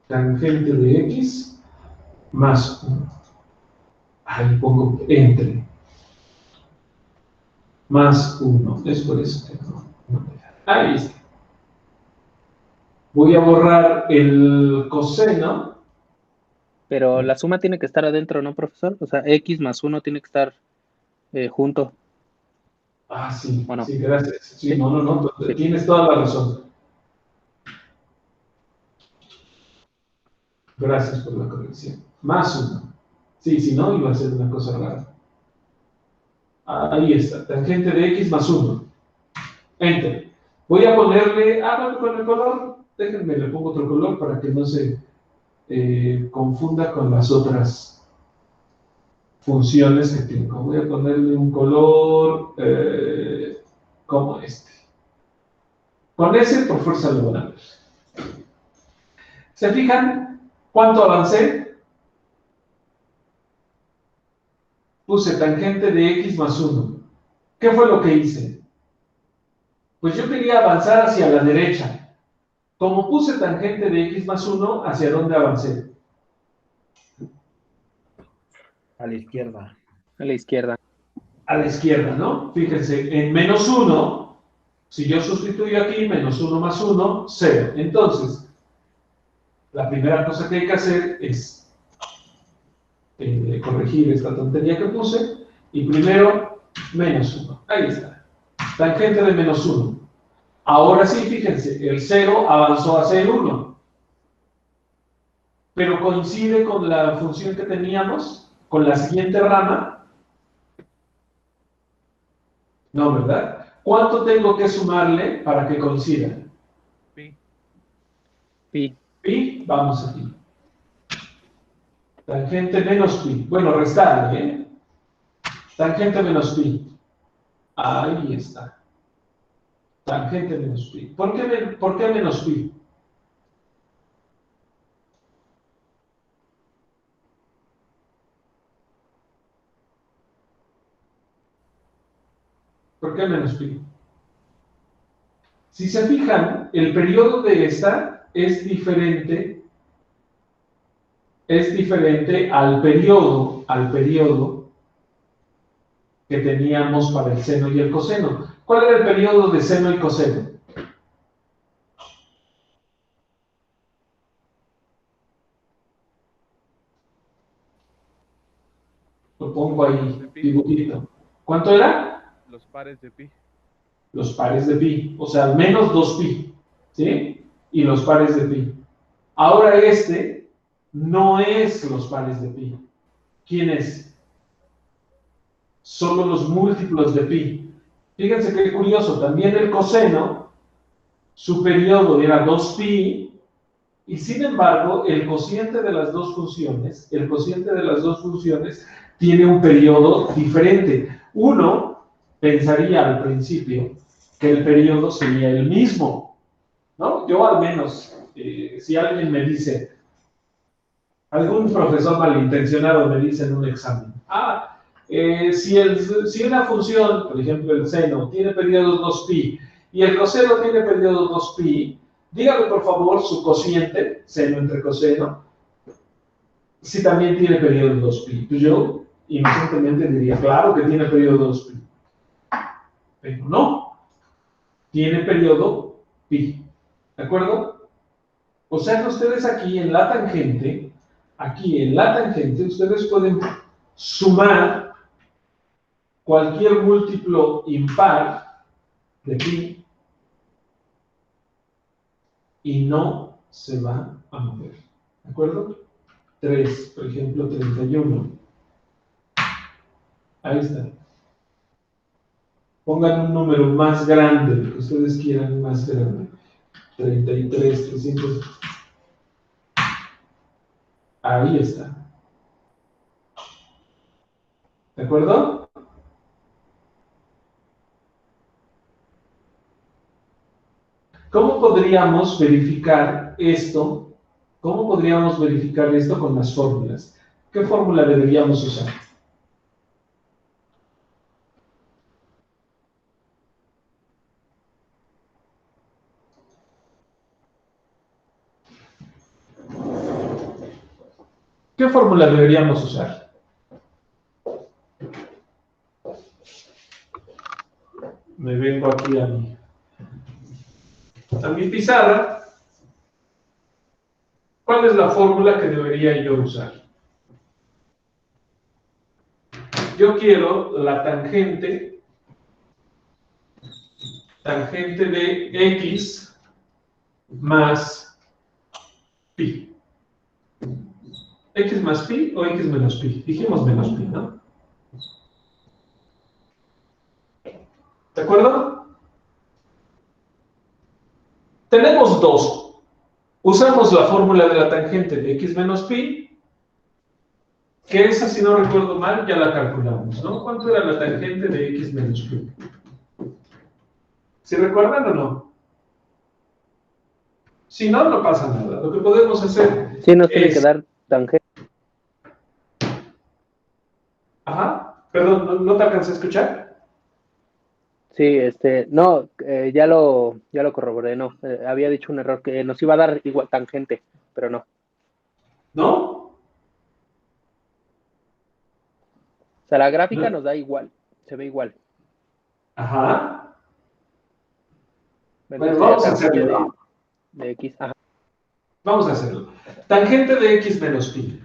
Tangente de x más 1. Ahí pongo entre. Más 1. Es por eso que no. Ahí está. Voy a borrar el coseno. Pero la suma tiene que estar adentro, ¿no, profesor? O sea, x más 1 tiene que estar junto. Sí, ¿O no? sí, gracias. Sí, ¿Sí? no, Sí. tienes toda la razón. Gracias por la corrección. Más 1. Sí, si no, iba a ser una cosa rara. Ahí está, tangente de x más 1. Enter. Voy a ponerle, bueno, con el color, déjenme, le pongo otro color para que no se confunda con las otras funciones que tengo. Voy a ponerle un color como este. Con ese, por fuerza lo van a ver. ¿Se fijan cuánto avancé? Puse tangente de x más 1. ¿Qué fue lo que hice? Pues yo quería avanzar hacia la derecha. Como puse tangente de x más 1, ¿hacia dónde avancé? A la izquierda. A la izquierda. A la izquierda, ¿no? Fíjense, en menos 1, si yo sustituyo aquí, menos 1 más 1, 0. Entonces, la primera cosa que hay que hacer es corregir esta tontería que puse. Y primero, menos 1. Ahí está. Tangente de menos 1. Ahora sí, fíjense, el 0 avanzó hacia el 1. Pero coincide con la función que teníamos, con la siguiente rama. No, ¿verdad? ¿Cuánto tengo que sumarle para que coincida? Pi. Pi. Pi, vamos aquí. Tangente menos pi. Bueno, restarle, ¿eh? Tangente menos pi. Ahí está. Tangente menos pi. ¿Por qué menos pi? ¿Por qué menos pi? Si se fijan, el periodo de esta es diferente al periodo que teníamos para el seno y el coseno. ¿Cuál era el periodo de seno y coseno? Lo pongo ahí, dibujito. ¿Cuánto era? Los pares de pi. Los pares de pi, o sea, menos 2pi, ¿sí? Y los pares de pi. Ahora este no es los pares de pi. ¿Quién es? Solo los múltiplos de pi. Fíjense qué curioso, también el coseno, su periodo era 2pi, y sin embargo, el cociente de las dos funciones tiene un periodo diferente. Uno pensaría al principio que el periodo sería el mismo, ¿no? Yo al menos, si alguien me dice, algún profesor malintencionado me dice en un examen, si una función, por ejemplo el seno, tiene periodo 2pi y el coseno tiene periodo 2pi, dígame por favor su cociente, seno entre coseno, si también tiene periodo 2pi. Pues yo inocentemente diría, claro que tiene periodo 2pi. Pero no, tiene periodo pi. ¿De acuerdo? O sea que ustedes aquí en la tangente, ustedes pueden sumar cualquier múltiplo impar de pi y no se va a mover. ¿De acuerdo? 3, por ejemplo, 31. Ahí está. Pongan un número más grande, el que ustedes quieran más grande. 33, 300. Ahí está. ¿De acuerdo? ¿Cómo podríamos verificar esto? ¿Cómo podríamos verificar esto con las fórmulas? ¿Qué fórmula deberíamos usar? ¿Qué fórmula deberíamos usar? Me vengo aquí a mi pizarra. ¿Cuál es la fórmula que debería yo usar? Yo quiero la tangente de x más pi. ¿X más pi o x menos pi? Dijimos menos pi, ¿no? ¿De acuerdo? Tenemos dos. Usamos la fórmula de la tangente de x menos pi, que esa, si no recuerdo mal, ya la calculamos, ¿no? ¿Cuánto era la tangente de x menos pi? ¿Sí recuerdan o no? Si no, no pasa nada. Lo que podemos hacer sí, nos tiene que dar tangente. Ajá. Perdón, ¿no te alcancé a escuchar? Sí, no, ya lo corroboré, no. Había dicho un error que nos iba a dar igual tangente, pero no. ¿No? O sea, la gráfica No. nos da igual, se ve igual. Ajá. Entonces, Bueno, vamos a tangente hacerlo. de x, ajá. Vamos a hacerlo. Tangente de x menos pi.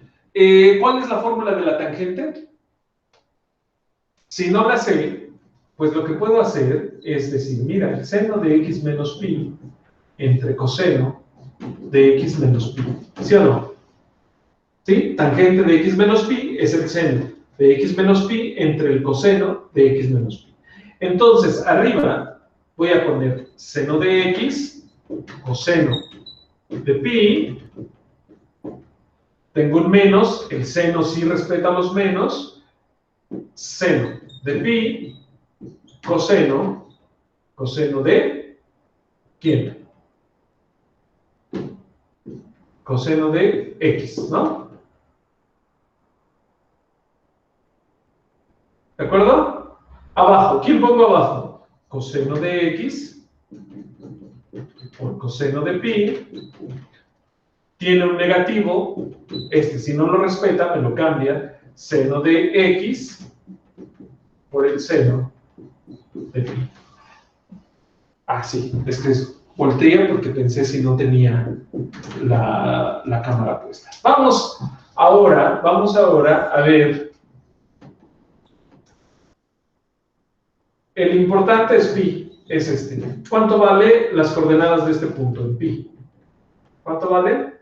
¿Cuál es la fórmula de la tangente? Si no la sé, pues lo que puedo hacer es decir, mira, el seno de x menos pi entre coseno de x menos pi. ¿Sí o no? ¿Sí? Tangente de x menos pi es el seno de x menos pi entre el coseno de x menos pi. Entonces, arriba voy a poner seno de x, coseno de pi, tengo un menos, el seno sí respeta los menos, seno de pi, coseno de, ¿quién? Coseno de X, ¿no? ¿De acuerdo? Abajo, ¿quién pongo abajo? Coseno de X por coseno de pi tiene un negativo, si no lo respeta, me lo cambia, seno de X por el seno de pi. Ah, sí, es que volteé porque pensé si no tenía la cámara puesta. Vamos ahora a ver. El importante es pi, es este. ¿Cuánto vale las coordenadas de este punto en pi? ¿Cuánto vale?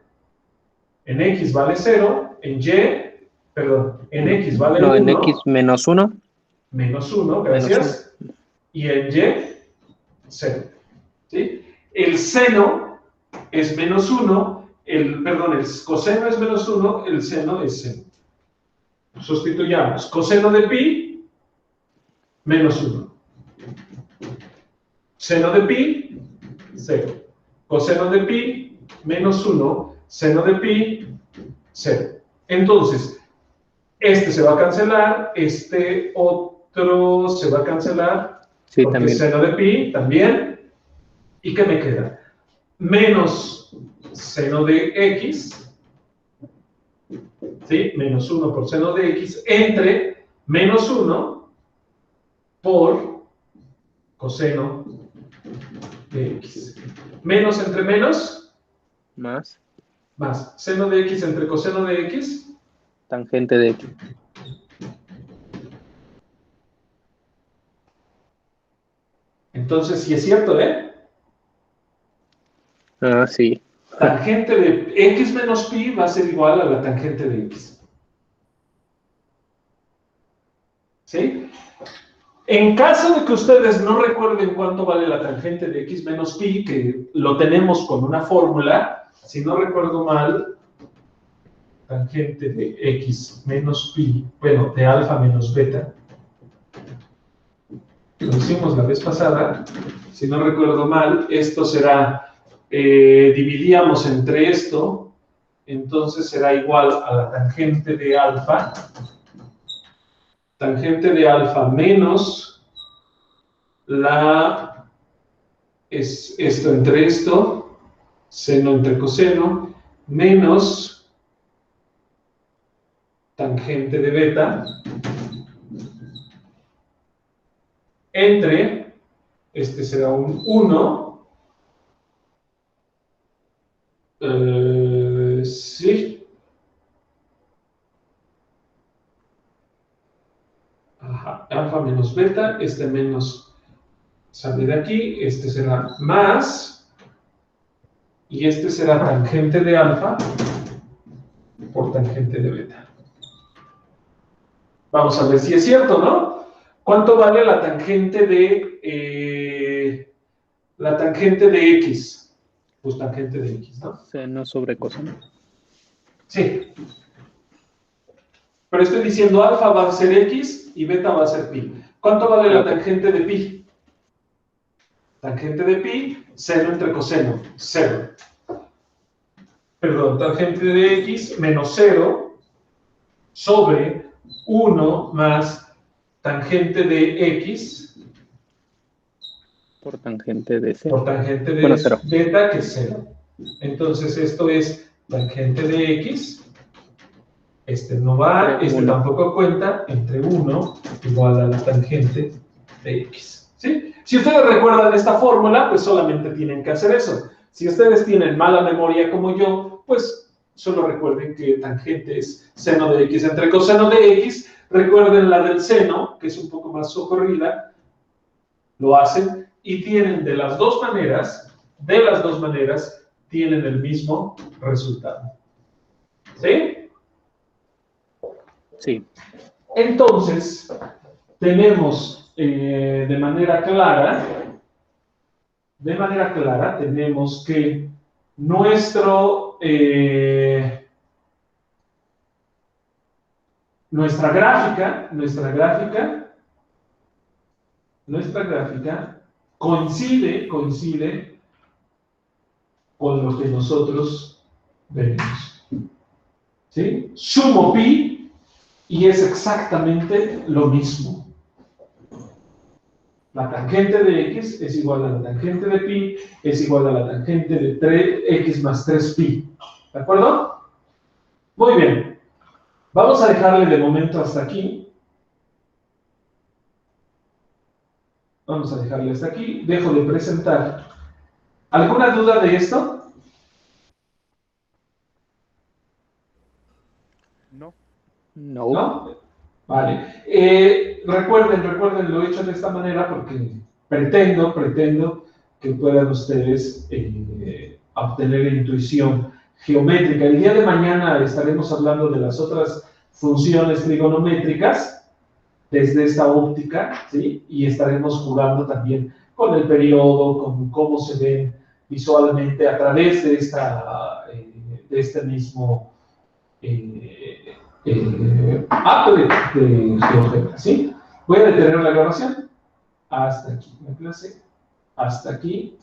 En x vale 0, en x vale 1. No, en X -1. Menos 1, gracias. -1. Y en y, 0. ¿Sí? El seno es menos 1, el coseno es menos 1, el seno es 0. Sustituyamos. Coseno de pi, menos 1. Seno de pi, 0. Coseno de pi, menos 1. Seno de pi, 0. Entonces, este se va a cancelar, este otro se va a cancelar, Sí, porque también. seno de pi también. ¿Y qué me queda? Menos seno de x, ¿sí? Menos 1 por seno de x, entre menos 1 por coseno de x. Menos entre menos, Más más. Seno de x entre coseno de x, tangente de X. entonces sí es cierto, ¿eh? Ah, sí. Tangente de x menos pi va a ser igual a la tangente de x. ¿Sí? En caso de que ustedes no recuerden cuánto vale la tangente de x menos pi, que lo tenemos con una fórmula, si no recuerdo mal, tangente de x menos pi, bueno, de alfa menos beta, lo hicimos la vez pasada, si no recuerdo mal, esto será, dividíamos entre esto, entonces será igual a la tangente de alfa menos es esto entre esto, seno entre coseno, menos tangente de beta, entre, este será un 1, sí, ajá, alfa menos beta, este menos sale de aquí, este será más, y este será tangente de alfa por tangente de beta. Vamos a ver si es cierto, ¿no? ¿Cuánto vale la tangente de x? Pues tangente de x, ¿no? Seno sobre coseno. Sí. Pero estoy diciendo alfa va a ser x y beta va a ser pi. ¿Cuánto vale la tangente de pi? Tangente de pi, seno entre coseno, 0. Perdón, tangente de x menos 0 sobre 1 más tangente de x Por tangente de 0. por tangente de Bueno, 0. beta, que es 0. Entonces esto es tangente de x, este no va, Entre este 1. tampoco cuenta, entre 1 igual a la tangente de x. ¿Sí? Si ustedes recuerdan esta fórmula, pues solamente tienen que hacer eso. Si ustedes tienen mala memoria como yo, pues solo recuerden que tangente es seno de x entre coseno de x. Recuerden la del seno, que es un poco más socorrida, lo hacen y tienen de las dos maneras, tienen el mismo resultado. ¿Sí? Sí. Entonces, tenemos de manera clara, tenemos que nuestra gráfica nuestra gráfica coincide con lo que nosotros vemos. ¿Sí? Sumo pi y es exactamente lo mismo. La tangente de x es igual a la tangente de pi, es igual a la tangente de 3x más 3pi. ¿De acuerdo? Muy bien. Vamos a dejarle de momento hasta aquí. Vamos a dejarle hasta aquí. Dejo de presentar. ¿Alguna duda de esto? No. No. ¿No? Vale. Recuerden, lo he hecho de esta manera porque pretendo que puedan ustedes obtener intuición geométrica. El día de mañana estaremos hablando de las otras funciones trigonométricas desde esta óptica, ¿sí? Y estaremos jugando también con el periodo, con cómo se ven visualmente a través de este mismo de GeoGebra, ¿sí? Voy a detener la grabación hasta aquí, la clase, hasta aquí.